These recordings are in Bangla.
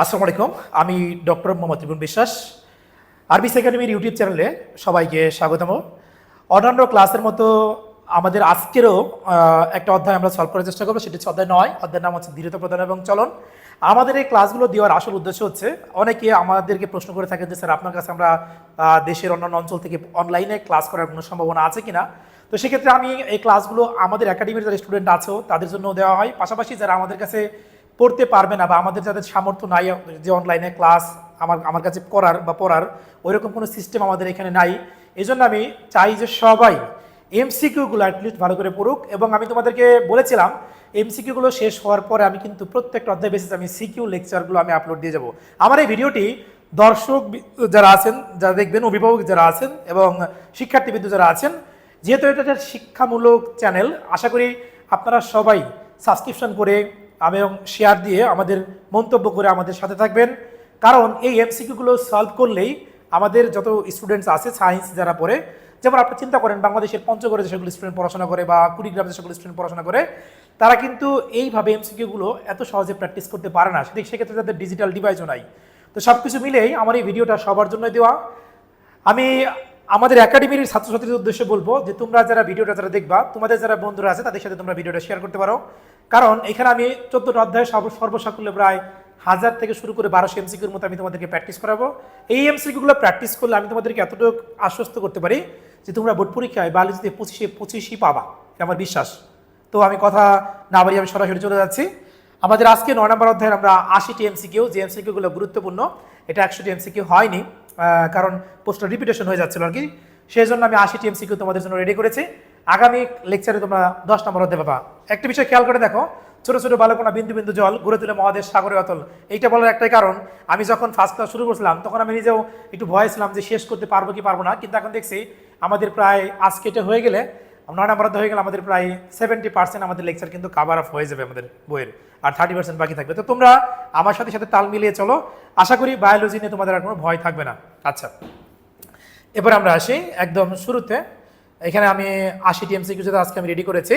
আসসালামু আলাইকুম। আমি ডক্টর মোহাম্মদ রিপন বিশ্বাস। আরবিস একাডেমির ইউটিউব চ্যানেলে সবাইকে স্বাগতম। অন্যান্য ক্লাসের মতো আমাদের আজকেরও একটা অধ্যায় আমরা সলভ করার চেষ্টা করবো। সেটি হচ্ছে অধ্যায় 9। অধ্যায়ের নাম হচ্ছে দৃঢ়তা প্রদান এবং চলন। আমাদের এই ক্লাসগুলো দেওয়ার আসল উদ্দেশ্য হচ্ছে, অনেকে আমাদেরকে প্রশ্ন করে থাকেন যে স্যার আপনার কাছে আমরা দেশের অন্যান্য অঞ্চল থেকে অনলাইনে ক্লাস করার কোনো সম্ভাবনা আছে কিনা। তো সেক্ষেত্রে আমি এই ক্লাসগুলো আমাদের একাডেমির যারা স্টুডেন্ট আছেও তাদের জন্য দেওয়া হয়, পাশাপাশি যারা আমাদের কাছে পড়তে পারবে না বা আমাদের যাদের সামর্থ্য নাই যে অনলাইনে ক্লাস আমার কাছে করার বা পড়ার ওইরকম কোনো সিস্টেম আমাদের এখানে নাই, এই জন্য আমি চাই যে সবাই এমসিকিউগুলো অ্যাটলিস্ট ভালো করে পড়ুক। এবং আমি তোমাদেরকে বলেছিলাম এমসিকিউগুলো শেষ হওয়ার পরে আমি কিন্তু প্রত্যেকটা অধ্যায় বেসিসে আমি সিকিউ লেকচারগুলো আমি আপলোড দিয়ে যাব। আমার এই ভিডিওটি দর্শক যারা আছেন, যারা দেখবেন, অভিভাবক যারা আছেন এবং শিক্ষার্থীবৃন্দ যারা আছেন, যেহেতু এটা একটা শিক্ষামূলক চ্যানেল, আশা করি আপনারা সবাই সাবস্ক্রিপশন করে এবং শেয়ার দিয়ে আমাদের মন্তব্য করে আমাদের সাথে থাকবেন। কারণ এই এমসিকিউগুলো সলভ করলেই আমাদের যত স্টুডেন্টস আছে সায়েন্স যারা পড়ে, যেমন আপনি চিন্তা করেন বাংলাদেশের পঞ্চগড়ে যে সকল স্টুডেন্ট পড়াশোনা করে বা কুড়িগ্রামে যে সকল স্টুডেন্ট পড়াশোনা করে, তারা কিন্তু এইভাবে এমসিকিউগুলো এত সহজে প্র্যাকটিস করতে পারে না। সেক্ষেত্রে তাদের ডিজিটাল ডিভাইসও নাই। তো সব কিছু মিলেই আমার এই ভিডিওটা সবার জন্য দেওয়া। আমি আমাদের একাডেমির ছাত্রছাত্রীদের উদ্দেশ্যে বলবো যে তোমরা যারা ভিডিওটা যারা দেখবা, তোমাদের যারা বন্ধুরা আছে তাদের সাথে তোমরা ভিডিওটা শেয়ার করতে পারো। কারণ এখানে আমি 14টা অধ্যায় সর্বসাকুল্যে প্রায় 1000 থেকে শুরু করে 1200 এমসিকিউর মতো আমি তোমাদেরকে প্র্যাকটিস করাবো। এই এমসিকিউগুলো প্র্যাকটিস করলে আমি তোমাদেরকে এতটুকু আশ্বস্ত করতে পারি যে তোমরা বোর্ড পরীক্ষায় বায়োলজিতে 25-25ই পাবা, এটা আমার বিশ্বাস। তো আমি কথা না বাড়িয়ে আমি সরাসরি চলে যাচ্ছি। আমাদের আজকে 9 নম্বর অধ্যায়ের আমরা 80টি এমসিকিউ, যে এমসিকিউগুলো গুরুত্বপূর্ণ, এটা 100টি এমসিকিউ হয়নি, কারণ প্রশ্ন রিপিটেশন হয়ে যাচ্ছিল আর কি। সেই জন্য আমি 80টি এমসিকিউ তোমাদের জন্য রেডি করেছি। আগামী লেকচারে তোমরা 10 নম্বর অধ্যায় পাবা। একটা বিষয় খেয়াল করে দেখো, ছোট ছোট বালকোনা বিন্দু বিন্দু জল গড়ে তুলে মহাদেশ সাগরে অতল। এইটা বলার একটাই কারণ, আমি যখন ফার্স্ট ক্লাস শুরু করছিলাম তখন আমি নিজেও একটু ভয় ছিলাম যে শেষ করতে পারবো কি পারবো না, কিন্তু এখন দেখছি আমাদের প্রায় আজকে এটা হয়ে গেলে 9 নম্বর অধ্যায় হয়ে গেলে আমাদের প্রায় 70% আমাদের লেকচার কিন্তু কাভার আপ হয়ে যাবে আমাদের বইয়ের, আর 30% বাকি থাকবে। তো তোমরা আমার সাথে সাথে তাল মিলিয়ে চলো, আশা করি বায়োলজি নিয়ে তোমাদের আর কোনো ভয় থাকবে না। আচ্ছা, এবার আমরা আসি একদম শুরুতে। এখানে আমি 80টি এমসিকিউ যেটা আজকে আমি রেডি করেছি,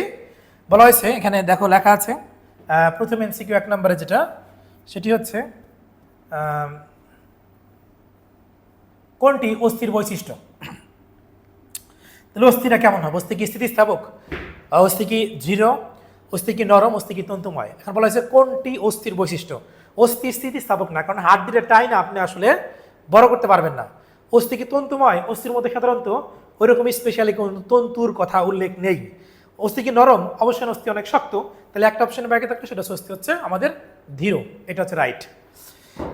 বলা হয়েছে এখানে দেখো লেখা আছে প্রথম এমসিকিউ 1 নম্বরে যেটা, সেটি হচ্ছে কোনটি অস্থির বৈশিষ্ট্য। তাহলে অস্থিরা কেমন হবে? অস্থি কি স্থিতিস্থাপক, অস্থি কি দৃঢ়, অস্থি কি নরম, অস্থি কি তন্তুময়? এখন বলা হয়েছে কোনটি অস্থির বৈশিষ্ট্য। অস্থি স্থিতিস্থাপক না, কারণ হাত দিয়ে টাই না আপনি আসলে বড় করতে পারবেন না। অস্থি কি তন্তুময়, অস্থির মধ্যে সাধারণত ওইরকম স্পেশালি কোনো তন্তুর কথা উল্লেখ নেই। অস্থি কি নরম, অবশ্যই অস্থি অনেক শক্ত। তাহলে একটা অপশন ব্যাকে থাকলে সেটা অস্থি হচ্ছে আমাদের দৃঢ়, এটা হচ্ছে রাইট।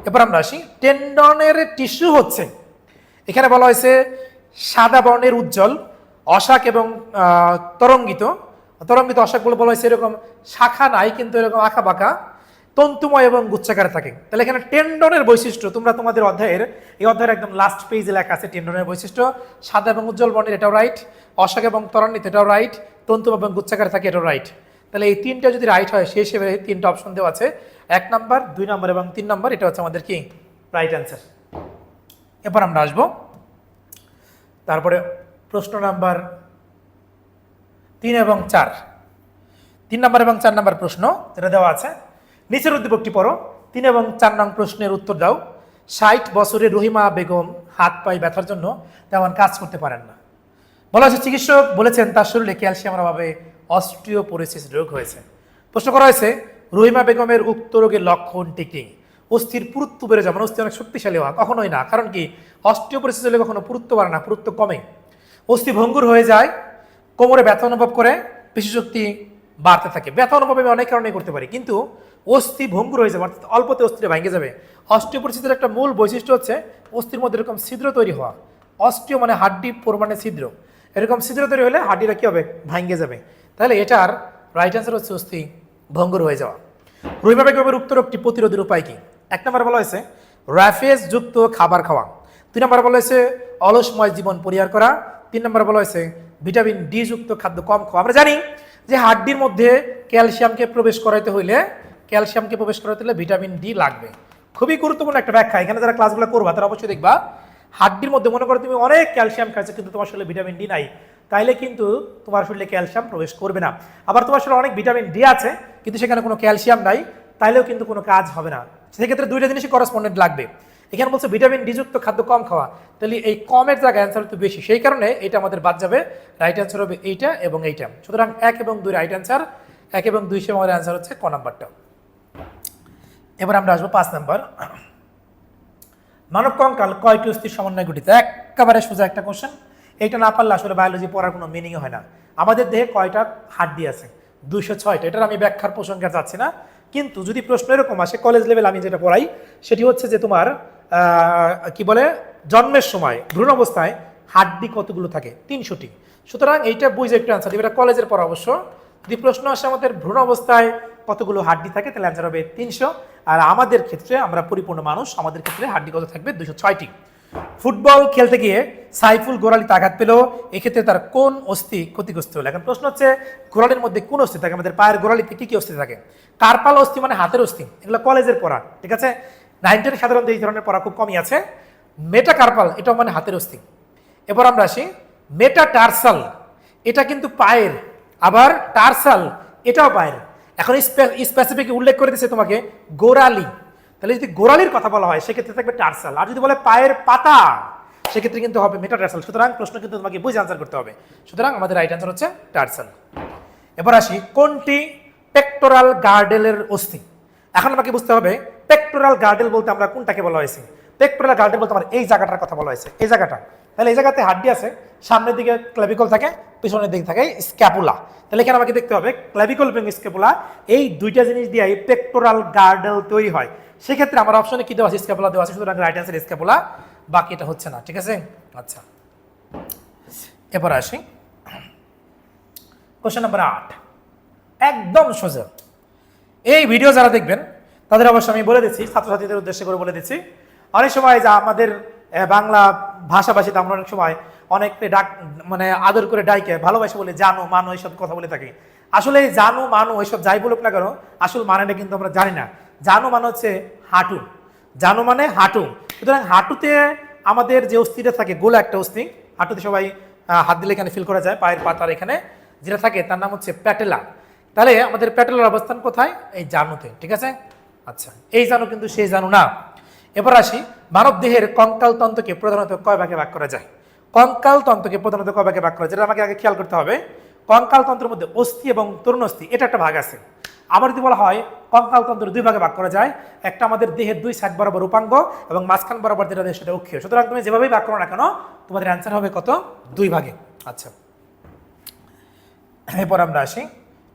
এবার আমরা আসি টেন্ডনের টিস্যু হচ্ছে, এখানে বলা হয়েছে সাদা বর্ণের উজ্জ্বল, অশাক এবং তরঙ্গিত। তরঙ্গিত অশাকগুলো বলা হয়েছে এরকম শাখা নাই কিন্তু এরকম আঁকা বাঁকা, তন্তুময় এবং গুচ্ছাকারে থাকে। তাহলে এখানে টেন্ডনের বৈশিষ্ট্য তোমরা তোমাদের অধ্যায়ের এই অধ্যায়ের একদম লাস্ট পেজে লেখা আছে টেন্ডনের বৈশিষ্ট্য। সাদা এবং উজ্জ্বল বর্ণের, এটাও রাইট। অশাক এবং ত্বরান্বিত, এটাও রাইট। তন্তুময় এবং গুচ্ছাকারে থাকে, এটাও রাইট। তাহলে এই তিনটা যদি রাইট হয় সেই হিসেবে 3টা অপশন দেওয়া আছে, 1 নম্বর, 2 নম্বর এবং 3 নম্বর, এটা হচ্ছে আমাদের কি রাইট অ্যান্সার। এবার আমরা আসবো তারপরে প্রশ্ন নাম্বার 3 এবং 4। 3 নম্বর এবং 4 নম্বর প্রশ্ন যেটা দেওয়া আছে, নিচের উদ্দীপকটি পড়ো, 3 এবং 4 নং প্রশ্নের উত্তর দাও। 60 বছরের রহিমা বেগম হাত পায়ে ব্যথার জন্য তেমন কাজ করতে পারেন না। বলা হয়েছে চিকিৎসক বলেছেন তার শরীরে ক্যালসিয়ামের অভাবে অস্টিওপোরোসিস রোগ হয়েছে। প্রশ্ন করা হয়েছে রহিমা বেগমের উক্ত রোগের লক্ষণটি কি। অস্থির পুরুত্ব বেড়ে যাবে, অস্থি অনেক শক্তিশালী হওয়া, কখনোই না। কারণ কি, অস্টিওপোরোসিস হলে কখনো পুরুত্ব বাড়ে না, পুরুত্ব কমে। অস্থি ভঙ্গুর হয়ে যায়, কোমরে ব্যথা অনুভব করে, পেশি শক্তি বাড়তে থাকে। ব্যথা অনুভব আমি অনেক কারণে করতে পারি, কিন্তু অস্থি ভঙ্গুর হয়ে যাবে, অর্থাৎ অল্পতে অস্থিটা ভেঙে যাবে। অস্টিওপোরোসিসের একটা মূল বৈশিষ্ট্য হচ্ছে অস্থির মধ্যে এরকম ছিদ্র তৈরি হওয়া। অস্টিও মানে হাড্ডি, পোর মানে ছিদ্র, এরকম ছিদ্র তৈরি হলে হাড্ডিটা কি হবে, ভেঙে যাবে। তাহলে এটার রাইট অ্যান্সার হচ্ছে অস্থি ভঙ্গুর হয়ে যাওয়া। রহিমা বেগমের উক্ত রোগটি প্রতিরোধের উপায় কি। 1 নম্বর বলা হয়েছে র্যাফেজ যুক্ত খাবার খাওয়া। 2 নম্বর বলা হয়েছে অলসময় জীবন পরিহার করা। 3 নম্বর বলা হয়েছে ভিটামিন ডি যুক্ত খাদ্য কম খাওয়া। আমরা জানি যে হাড্ডির মধ্যে ক্যালসিয়ামকে প্রবেশ করাইতে হলে ভিটামিন ডি লাগবে। খুবই গুরুত্বপূর্ণ একটা ব্যাখ্যা। এখানে যারা ক্লাসগুলো করবা তারা অবশ্যই দেখবা, হাড্ডির মধ্যে মনে করো তুমি অনেক ক্যালসিয়াম খাইছো কিন্তু তোমার শরীরে ভিটামিন ডি নাই, তাইলে কিন্তু তোমার শরীরে ক্যালসিয়াম প্রবেশ করবে না। আবার তোমার শরীরে অনেক ভিটামিন ডি আছে কিন্তু সেখানে কোনো ক্যালসিয়াম নাই, তাইলেও কিন্তু কোনো কাজ হবে না। সেক্ষেত্রে দুইটা জিনিসই করসপন্ডেন্ট লাগবে। এখানে বলছে ভিটামিন ডি যুক্ত খাদ্য কম খাওয়া, তাহলে এই কমের জায়গায় অ্যান্সার তো বেশি, সেই কারণে এটা আমাদের বাদ যাবে। রাইট অ্যান্সার হবে এইটা এবং এইটা। সুতরাং 1 এবং 2 রাইট অ্যান্সার, 1 এবং 2 সে আমাদের অ্যান্সার হচ্ছে ক নাম্বারটা। এবার আমরা আসবো 5 নাম্বার। মানব কঙ্কাল কয়টি অস্থির সমন্বয়ে গঠিত? একেবারে সোজা একটা কোশ্চেন। এইটা না পারলে আসলে বায়োলজি পড়ার কোনো মিনিং হয় না। আমাদের দেহে কয়টা হাড্ডি আছে? 206টা। এটার আমি ব্যাখ্যার প্রসঙ্গে যাচ্ছি না, কিন্তু যদি প্রশ্ন এরকম আসে কলেজ লেভেল আমি যেটা পড়াই সেটি হচ্ছে যে তোমার কি বলে জন্মের সময় ভ্রূণ অবস্থায় হাড্ডি কতগুলো থাকে? 300টি। সুতরাং এইটা বুঝে একটু অ্যান্সার দিবে, এটা কলেজের পর অবশ্য। যদি প্রশ্ন আসে আমাদের ভ্রূণ অবস্থায় কতগুলো হাড্ডি থাকে, তাহলে অ্যান্সার হবে 300। আর আমাদের ক্ষেত্রে আমরা পরিপূর্ণ মানুষ, আমাদের ক্ষেত্রে হাড্ডি কত থাকবে? 206টি। ফুটবল খেলতে গিয়ে সাইফুল গোড়ালিতে আঘাত পেল, এক্ষেত্রে তার কোন অস্থি ক্ষতিগ্রস্ত হলো? এখন প্রশ্ন হচ্ছে গোড়ালির মধ্যে কোন অস্থি থাকে? আমাদের পায়ের গোড়ালিতে কি কি অস্থি থাকে? কার্পাল অস্থি মানে হাতের অস্থি, এগুলো কলেজের পড়া, ঠিক আছে? 9-10 সাধারণত এই ধরনের পড়া খুব কমই আছে। মেটা কার্পাল এটাও মানে হাতের অস্থি। এবার আমরা আসি মেটাটার্সাল, এটা কিন্তু পায়ের, আবার টার্সাল এটাও পায়ের। এখন স্পেসিফিক উল্লেখ করে দিচ্ছে তোমাকে গোড়ালি, তাহলে যদি গোড়ালির কথা বলা হয় সেক্ষেত্রে থাকবে টার্সাল, আর যদি বলে পায়ের পাতা সেক্ষেত্রে কিন্তু হবে মেটাটার্সাল। সুতরাং প্রশ্ন কিন্তু তোমাকে বুঝে আনসার করতে হবে। সুতরাং আমাদের রাইট আনসার হচ্ছে টার্সাল। এবার আসি কোনটি পেক্টোরাল গার্ডেলের অস্থি? এখন আমাকে বুঝতে হবে পেক্টোরাল গার্ডেল বলতে আমরা কোনটাকে বলা হয়েছে। পেক্টোরাল গার্ডেল বলতে আমার এই জায়গাটার কথা বলা হয়েছে, এই জায়গাটা। তাহলে এই জায়গাতে হাড্ডি আছে, সামনের দিকে ক্লাভিকল থাকে, পিছনের দিকে থাকে স্ক্যাপুলা। তাহলে এখানে আমাকে দেখতে হবে ক্লাভিকল এবং স্ক্যাপুলা, এই দুইটা জিনিস দিয়ে পেক্টোরাল গার্ডেল তৈরি হয়। সেক্ষেত্রে আমার অপশনে কি দেওয়া আছে? স্ক্যাপুলা দেওয়া আছে। সুতরাং রাইট অ্যান্সার স্ক্যাপুলা, বাকি এটা হচ্ছে না, ঠিক আছে? আচ্ছা, এবার আসি কোশ্চেন নাম্বার 8, একদম সোজা। এই ভিডিও যারা দেখবেন তাদের অবশ্য আমি বলে দিচ্ছি, ছাত্রছাত্রীদের উদ্দেশ্য করে বলে দিচ্ছি। অনেক সময় যা আমাদের বাংলা ভাষাভাষীতে আমরা অনেক সময় অনেক ডাক মানে আদর করে ডাইকে ভালোবাসে বলে জানো মানো এইসব কথা বলে থাকি। আসলে এই জানো মানো এইসব যাই বলুক না কেন, আসল মানেটা কিন্তু আমরা জানি না। জানো মানে হচ্ছে হাঁটু, জানো মানে হাঁটু। সুতরাং হাঁটুতে আমাদের যে অস্থিটা থাকে, গোলা একটা অস্থি, হাঁটুতে সবাই হাত দিলে এখানে ফিল করা যায়, পায়ের পাতার এখানে যেটা থাকে তার নাম হচ্ছে প্যাটেলা। তাহলে আমাদের প্যাটেলার অবস্থান কোথায়? এই জানুতে, ঠিক আছে? আচ্ছা, এই জানু কিন্তু সেই জানু না। এবার আসি মানব দেহের কঙ্কাল তন্ত্রকে প্রধানত কয় ভাগে ভাগ করা যায়? কঙ্কাল তন্ত্রকে প্রধানত কয় ভাগে ভাগ করা যায়, যেটা আমাকে আগে খেয়াল করতে হবে। কঙ্কাল তন্ত্রের মধ্যে অস্থি এবং তরুণ অস্থি এটা একটা ভাগ আছে। আবার যদি বলা হয় কঙ্কাল তন্ত্র 2 ভাগে ভাগ করা যায়, একটা আমাদের দেহের 2 সাইড বরাবর উপাঙ্গ এবং মাঝখান বরাবর যেটা দেয় সেটা অক্ষীয়। সুতরাং তুমি যেভাবেই ভাগ করো না কেন তোমাদের অ্যান্সার হবে কত? 2 ভাগে। আচ্ছা, এরপর আমরা আসি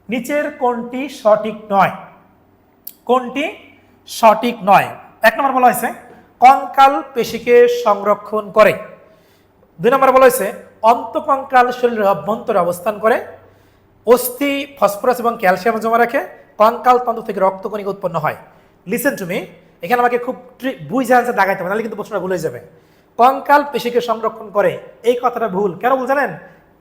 নিচের কোনটি সঠিক নয়? কোনটি সঠিক নয়? 1 নম্বর বলা হয়েছে কঙ্কাল পেশিকে সংরক্ষণ করে। 2 নম্বর বলা হয়েছে অন্তঃকঙ্কাল শরীরের অভ্যন্তরে অবস্থান করে। অস্থি ফসফরাস এবং ক্যালসিয়াম জমা রাখে। কঙ্কাল তন্তু থেকে রক্তকণিকা উৎপন্ন হয়। লিসেন টু মি, এখানে আমাকে খুব বুঝে আনসার দাগাইতে হবে, নাহলে কিন্তু প্রশ্নটা ভুলে যাবে। কঙ্কাল পেশিকে সংরক্ষণ করে, এই কথাটা ভুল। কেন ভুল জানেন?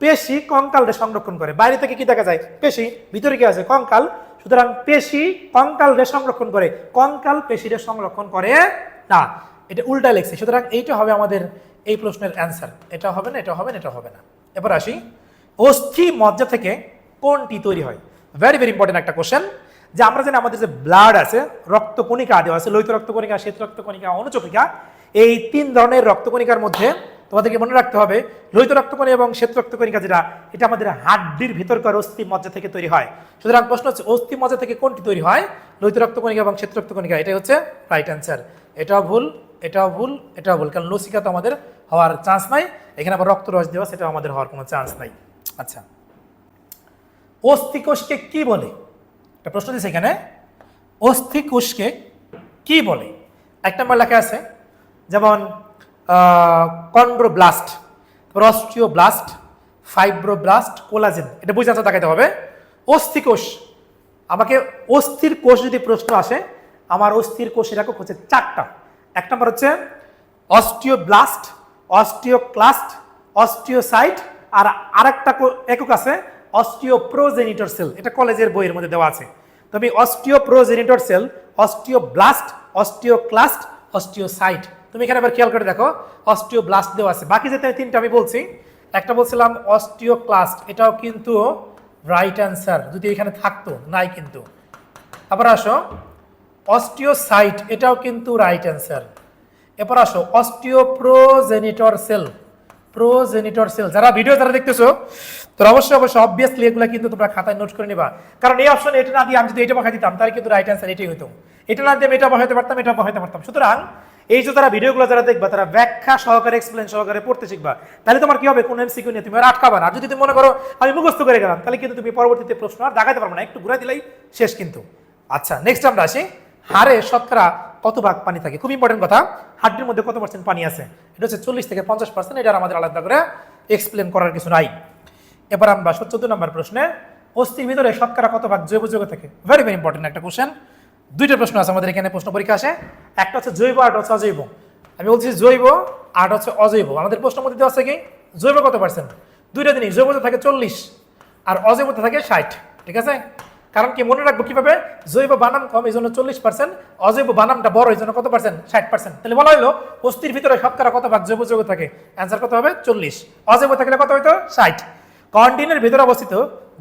পেশি কঙ্কালকে সংরক্ষণ করে। বাইরে থেকে কি দেখা যায়? পেশি, ভিতরে কি আছে? কঙ্কাল। সুতরাং পেশি কঙ্কালকে সংরক্ষণ করে, কঙ্কাল পেশিরে সংরক্ষণ করে না। এটা উল্টা লেখছে। সুতরাং এইটা হবে আমাদের এই প্রশ্নের অ্যান্সার। এটা হবে না, এটা হবে না, এটা হবে না। এবার আসি অস্থি মজ্জা থেকে কোনটি তৈরি হয়? ভেরি ভেরি ইম্পর্টেন্ট একটা কোশ্চেন। যে আমরা জানি আমাদের যে ব্লাড আছে, রক্তকণিকা দেওয়া আছে, লোহিত রক্তকণিকা, শ্বেত রক্তকণিকা, অনুচক্রিকা, এই 3 ধরনের রক্তকণিকার মধ্যে তোমাদেরকে মনে রাখতে হবে লোহিত রক্তকণিকা এবং শ্বেত রক্তকণিকা যেটা, এটা আমাদের হাড্ডির ভিতরকার অস্থি মজ্জা থেকে তৈরি হয়। সুতরাং প্রশ্ন হচ্ছে অস্থি মজ্জা থেকে কোনটি তৈরি হয়? লোহিত রক্তকণিকা এবং শ্বেত রক্তকণিকা। এটাই হচ্ছে রাইট অ্যান্সার। এটাও ভুল, এটাও ভুল, এটাও ভুল, কারণ লসিকা তো আমাদের হওয়ার চান্স নাই। এখানে আবার রক্তরস দেওয়া, সেটা আমাদের হওয়ার কোনো চান্স নাই। আচ্ছা, অস্থিকোষকে কি বলে? একটা প্রশ্ন দিয়েছে এখানে, অস্থিকোষকে কি বলে? 1 নম্বর লেখা আছে যেমন কন্ড্রোব্লাস্ট, অস্টিওব্লাস্ট, ফাইব্রোব্লাস্ট, কোলাজেন। এটা বুঝে আনসার দেখাতে হবে। অস্থিকোষ, আমাকে অস্থির কোষ যদি প্রশ্ন আসে, আমার অস্থির কোষের একক হচ্ছে 4টা। 1 নম্বর হচ্ছে অস্টিওব্লাস্ট, অস্টিওক্লাস্ট, অস্টিওসাইট, আর আরেকটা একক আছে অস্টিওপ্রোজেনিটর সেল। এটা কলেজের বইয়ের মধ্যে দেওয়া আছে। তবে অস্টিওপ্রোজেনিটর সেল, অস্টিওব্লাস্ট, অস্টিওক্লাস্ট, অস্টিওসাইট। তুমি এখানে আবার খেয়াল করে দেখো অস্টিওব্লাস্ট দেওয়া আছে। বাকি যে 3টা আমি বলছি, একটা বলছিলাম অস্টিওক্লাস্ট, এটাও কিন্তু রাইট অ্যান্সার যদি এখানে থাকতো, নাই কিন্তু। আবার আসো অস্টিওসাইট এটাও কিন্তু রাইট অ্যান্সার। এরপর আসো অস্টিওপ্রোজেনিটর সেল, প্রোজেনিটর সেল। যারা ভিডিও যারা দেখতেছো তোরা অবশ্যই অবভিয়াসলি এগুলো কিন্তু তোমরা খাতায় নোট করে নিবা, কারণ এই অপশন এটা না দিয়ে আমি যদি এটা বসাই দিতাম তাহলে কিন্তু রাইট অ্যান্সার এটাই হতো। এটা না দিয়ে আমি এটা বসাইতে পারতাম, এটা বসাইতে পারতাম। সুতরাং এই যে তারা ভিডিওগুলো যারা দেখবা তারা ব্যাখ্যা সহকারে এক্সপ্লেন সহকারে পড়তে শিখবা, তাহলে তোমার কি হবে কোন এমসিকিউ নিয়ে তুমি আর আটকাবা না। আর যদি তুমি মনে করো আমি মুখস্থ করে গেলাম তাহলে কিন্তু তুমি পরবর্তীতে প্রশ্ন আর দাগাইতে পারবে না, একটু ঘুরাই দিলেই শেষ কিন্তু। আচ্ছা নেক্সট আমরা আসি, হাড়ে শতকরা কত ভাগ পানি থাকে? খুব ইম্পর্টেন্ট কথা, হাড়টির মধ্যে কত পার্সেন্ট পানি আছে? এটা হচ্ছে 40 থেকে 50%। এটা আমাদের আলাদা করে এক্সপ্লেন করার কিছু নাই। এবার আমরা 14 নম্বর প্রশ্নে, অস্থির ভিতরে শতকরা কত ভাগ জৈব যৌগ থাকে? ভেরি ভেরি ইম্পর্টেন্ট একটা কোশ্চেন। দুইটা প্রশ্ন আছে আমাদের এখানে প্রশ্ন পরীক্ষা আসে, একটা হচ্ছে জৈব আর হচ্ছে অজৈব। আমি বলছি জৈব আর হচ্ছে অজৈব। আমাদের প্রশ্নের মধ্যে দেওয়া আছে কি জৈব কত পার্সেন্ট? দুইটা জিনিস, জৈবতে থাকে 40 আর অজৈবতে থাকে 60। ঠিক আছে, কারণ কি মনে রাখবো কিভাবে, জৈব বানাম কম এই জন্য 40%, অজৈব বানামটা বড় এই জন্য কত পার্সেন্ট? 60%। তাহলে বলা হলো অস্থির ভিতরে শতকরা কত ভাগ জৈব যৌগ থাকে? অ্যান্সার কত হবে? 40। অজৈব থাকলে কত হইতো? 60। কন্টিনের ভিতরে অবস্থিত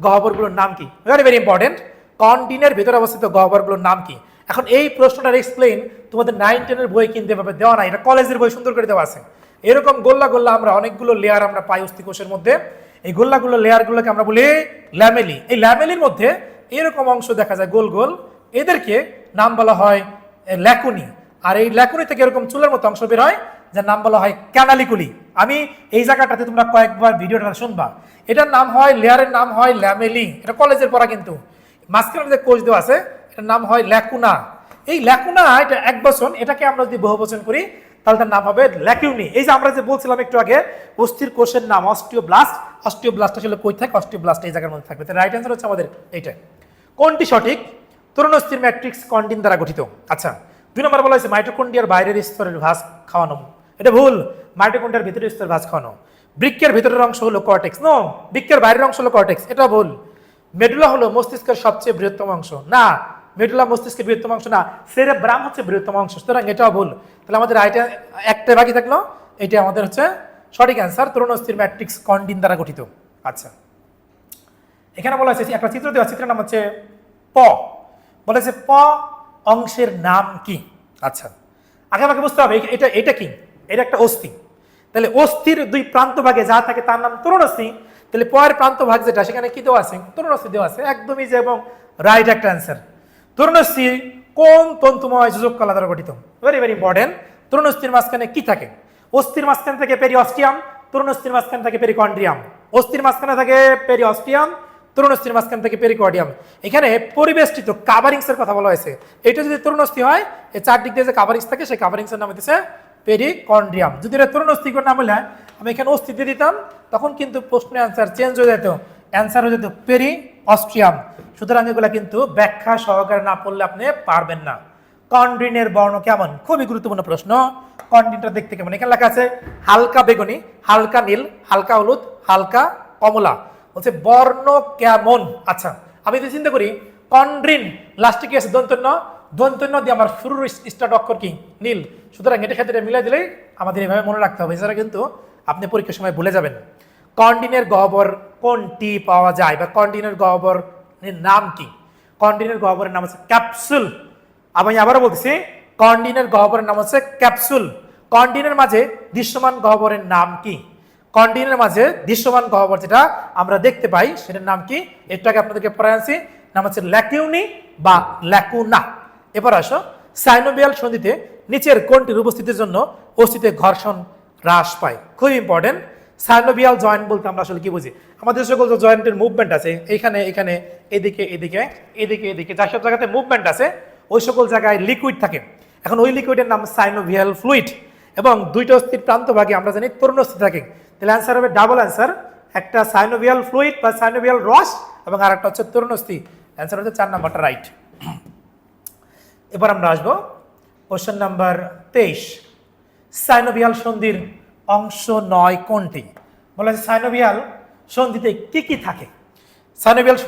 গহ্বরগুলোর নাম কি? ভেরি ভেরি ইম্পর্টেন্ট, কন্টিনের ভিতরে অবস্থিত গহ্বরগুলোর নাম কি? এখন এই প্রশ্নটার এক্সপ্লেইন তোমাদের 9-10 বই কিনতে পাবে, দেওয়া নাই, এটা কলেজের বই সুন্দর করে দেওয়া আছে। এরকম গোল্লা গোল্লা আমরা অনেকগুলো লেয়ার আমরা পাই অস্থিকোষের মধ্যে, এই গোল্লাগুলো লেয়ারগুলোকে আমরা বলি ল্যামেলি। এই ল্যামেলির মধ্যে এরকম অংশ দেখা যায় গোল গোল, এদেরকে নাম বলা হয় ল্যাকুনি। আর এই ল্যাকুনি থেকে এরকম চুলের মতো অংশ বের হয় যার নাম বলা হয় ক্যানালিকুলি। আমি এই জায়গাটাতে তোমরা কয়েকবার ভিডিওটা শুনবা, এটার নাম হয় লেয়ারের নাম হয় ল্যামেলি, এটা কলেজের পড়া কিন্তু। মাঝখানে যে কোষ দেওয়া আছে এটার নাম হয় ল্যাকুনা। এই ল্যাকুনা এটা এক বচন, এটাকে আমরা যদি বহুবচন করি তাহলে তার নাম হবে ল্যাকিউনি। এই যে আমরা যে বলছিলাম একটু আগে অস্থির কোষের নাম অস্টিওব্লাস্ট, অস্টিওব্লাস্ট আসলে কই থাকে? অস্টিওব্লাস্ট এই জায়গার মধ্যে থাকবে। তাহলে রাইট অ্যান্সার হচ্ছে আমাদের এইটা। কোনটি সঠিক? তরুণ অস্থির ম্যাট্রিক্স কন্টিন দ্বারা গঠিত। আচ্ছা 2 নম্বর বলা হয়েছে মাইটোকন্ড্রিয়ার বাইরের স্তরের ভাঁজ খাওয়ানো, এটা ভুল। মাইটোকন্ড্রিয়ার ভিতরের স্তরের ভাঁজ খাওয়ানো। বৃক্কের ভিতরের অংশ হলো কর্টেক্স, নো, বৃক্কের বাইরের অংশ হলো কর্টেক্স, এটা ভুল। মেডুলা হলো মস্তিষ্কের সবচেয়ে বৃহত্তম অংশ, না, মেডুলা মস্তিষ্কের বৃহত্তম অংশ না, সেরেব্রাম হচ্ছে বৃহত্তম অংশ, সুতরাং এটাও ভুল। তাহলে আমাদের রাইট একটা বাকি থাকলো, এটা আমাদের হচ্ছে সঠিক অ্যান্সার, তরুণ অস্থির ম্যাট্রিক্স কন্টিন দ্বারা গঠিত। আচ্ছা এখানে বলা হয়েছে একটা চিত্র দেওয়া, চিত্রের নাম হচ্ছে প, বলেছে প অংশের নাম কি? আচ্ছা আগে আমাকে বুঝতে হবে এটা এটা কি, এটা একটা অস্থি। তাহলে অস্থির দুই প্রান্ত ভাগে যা থাকে তার নাম তরুণ অস্থি। তাহলে পয়ের প্রান্ত ভাগ যেটা সেখানে কি দেওয়া আছে? তরুণ অস্থি দেওয়া আছে, একদমই যে এবং রাইট একটা অ্যান্সার। তরুণ অস্থি কোন তন্তুময় যোজক কলা দ্বারা গঠিত? Very very important. তরুণ অস্থির মাঝখানে কি থাকে? অস্থির মাঝখানে থাকে পেরিঅস্টিয়াম, তরুণ অস্থির মাঝখানে থাকে পেরিকন্ড্রিয়াম। অস্থির মাঝখানে থাকে পেরিঅস্টিয়াম, তরুণ অস্থির মাঝখানে থাকে পেরিকর্ডিয়াম। এখানে পরিবেষ্টিত কাভারিংস এর কথা বলা হয়েছে। এটা যদি তরুণ অস্থি হয়, এই চারদিক দিয়ে যে কাভারিংস থাকে সেই কাভারিংস এর নাম হচ্ছে পেরিকন্ড্রিয়াম। যদি এটা তরুণ অস্থি করে নাম হলে আমি এখানে অস্থি দিয়ে দিতাম, তখন কিন্তু প্রশ্নের অ্যান্সার চেঞ্জ হয়ে যেত, অ্যান্সার হয়ে যেত পেরিঅস্টিয়াম। সুতরাং এগুলা কিন্তু ব্যাখ্যা সহকারে না পড়লে আপনি পারবেন না। কন্ড্রিনের বর্ণ কেমন? খুবই গুরুত্বপূর্ণ প্রশ্ন। কন্ড্রিনটা দেখতে কেমন? এখানে লেখা আছে হালকা বেগুনি, হালকা নীল, হালকা হলুদ, হালকা কমলা। বলছে বর্ণ কেমন? আচ্ছা আমি যদি চিন্তা করি কন্ড্রিন লাস্টে কি আছে? দন্তন্য, দন্তন্য দিয়ে আমার শুরুর স্টার্ট অক্ষর কি? নীল। সুতরাং এটা ক্ষেত্রে মিলাই দিলেই আমাদের এভাবে মনে রাখতে হবে, এছাড়া কিন্তু আপনি পরীক্ষার সময় ভুলে যাবেন। কন্ডিনের গহ্বর কোনটি পাওয়া যায়, বা কন্ডিনের গহ্বরের নাম কি? কন্ডিনের গহ্বরের নাম হচ্ছে ক্যাপসুল। আমি আবারও বলতেছি কন্ডিনের গহ্বরের নাম হচ্ছে ক্যাপসুল। কন্ডিনের মাঝে দৃশ্যমান গহ্বরের নাম কি? কন্ডিনের মাঝে দৃশ্যমান গহ্বর যেটা আমরা দেখতে পাই সেটার নাম কি? এটাকে আপনাদেরকে পড়াই আনছি, নাম হচ্ছে ল্যাকিউনি বা ল্যাকুনা। এবার আসো সাইনোভিয়াল সন্ধিতে নিচের কোনটির উপস্থিতির জন্য অস্থিতে ঘর্ষণ হ্রাস পায়? খুব ইম্পর্টেন্ট। সাইনোভিয়াল জয়েন্ট বলতে আমরা আসলে কি বুঝি? আমাদের সকল যে জয়েন্টের মুভমেন্ট আছে এখানে এখানে এদিকে এদিকে এদিকে এদিকে যা সব জায়গাতে মুভমেন্ট আছে ওই সকল জায়গায় লিকুইড থাকে। এখন ওই লিকুইডের নাম সাইনোভিয়াল ফ্লুইড, এবং দুইটা অস্থির প্রান্ত ভাগে আমরা জানি তরুণ অস্থি থাকে। তাহলে অ্যান্সার হবে ডাবল অ্যান্সার, একটা সাইনোভিয়াল ফ্লুইড বা সাইনোভিয়াল রস এবং আর একটা হচ্ছে তরুণ অস্থি। অ্যান্সার হচ্ছে 4 নাম্বারটা রাইট। এবার আমরা আসবো কোশ্চেন নাম্বার 23। সাইনোভিয়াল সন্ধির অংশ 9 কোনটি? বলা হচ্ছে সাইনোভিয়াল সন্ধিতে কি কি থাকে? সাইনোভিয়াল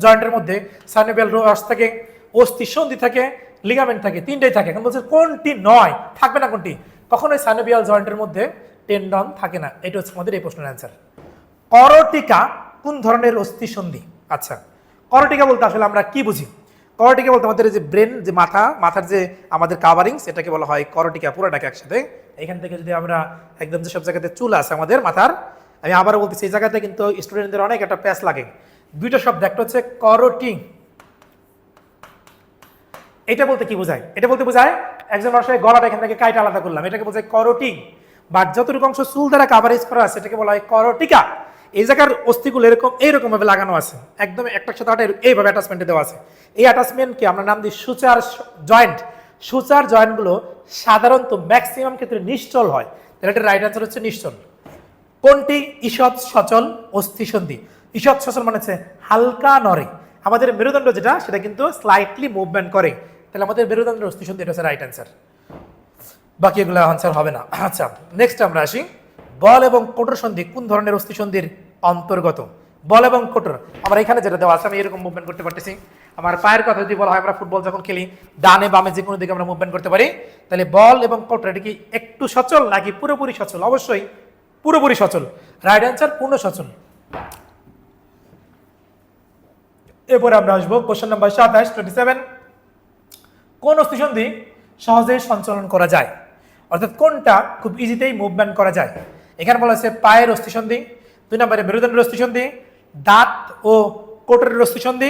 জয়েন্টের মধ্যে সাইনোভিয়াল রস থাকে, অস্থি সন্ধি থাকে, লিগামেন্ট থাকে, তিনটাই থাকে। এখন বলছে কোনটি নয়, থাকবে না কোনটি? কখনোই সাইনোভিয়াল জয়েন্টের মধ্যে টেন্ডন থাকে না। এটা হচ্ছে আমাদের এই প্রশ্নের অ্যান্সার। করটিকা কোন ধরনের অস্থি সন্ধি? আচ্ছা করটিকা বলতে আসলে আমরা কি বুঝি? করোটিকা বলতে আমাদের যে ব্রেন, যে মাথার যে আমাদের কাভারিংস, এটাকে বলা হয় করোটিকা, পুরোটাকে একসাথে। এখান থেকে যদি আমরা একদম যেসব জায়গাতে চুল আছে আমাদের মাথার, আমি আবারও বলতেছি, এই জায়গাতে কিন্তু স্টুডেন্টদের অনেক একটা প্যাচ লাগে। দুইটা শব্দ, একটা হচ্ছে করোটিং, এটা বলতে কি বোঝায়? এটা বলতে বোঝায় একজন মানুষের গলাটা এখান থেকে কাইটা আলাদা করলাম, এটাকে বোঝায় করোটিং। বাট যতটুকু অংশ চুল দ্বারা কাভারেজ করা আছে এটাকে বলা হয় করোটিকা। এই জায়গার অস্থিগুলো এইরকম ভাবে লাগানো আছে, একদম একটার সাথে এইভাবে অ্যাটাচমেন্টে দেওয়া আছে। এই অ্যাটাচমেন্টকে আমরা নাম দিই সুচার জয়েন্ট। সুচার জয়েন্টগুলো সাধারণত ম্যাক্সিমাম ক্ষেত্রে নিশ্চল হয়, তাহলে এটা রাইট আনসার হচ্ছে নিশ্চল। কোনটি ঈষৎ সচল অস্থিসন্ধি? ঈষৎ সচল মানে হচ্ছে হালকা নড়ে, আমাদের মেরুদণ্ড যেটা সেটা কিন্তু স্লাইটলি মুভমেন্ট করে, তাহলে আমাদের মেরুদণ্ডের অস্থিসন্ধি, এটা হচ্ছে রাইট আনসার। বাকি এগুলো আনসার হবে না। আচ্ছা, নেক্সট আমরা আসি, বল এবং কঠোর সন্ধি কোন ধরনের অস্থিসন্ধির অন্তর্গত? বল এবং কঠোর, আমরা এখানে যেটা দেওয়া আছে, আমি এরকম মুভমেন্ট করতে পারতেছি। আমার পায়ের কথা যদি বলা হয়, আমরা ফুটবল যখন খেলি ডানে বামে যে কোনো দিকে আমরা মুভমেন্ট করতে পারি, তাহলে বল এবং কঠোর এটা কি একটু সচল নাকি পুরোপুরি সচল? অবশ্যই পুরোপুরি সচল, রাইট অ্যান্সার পূর্ণ সচল। এরপরে আমরা আসবো কোশ্চেন নাম্বার 27 কোন অস্থিসন্ধি সহজে সঞ্চালন করা যায়, অর্থাৎ কোনটা খুব ইজিতেই মুভমেন্ট করা যায়? এখানে বলা হচ্ছে পায়ের অস্থিসন্ধি, 2 নম্বরে মেরুদণ্ডের অস্থিসন্ধি, দাঁত ও কোটরের অস্থিসন্ধি,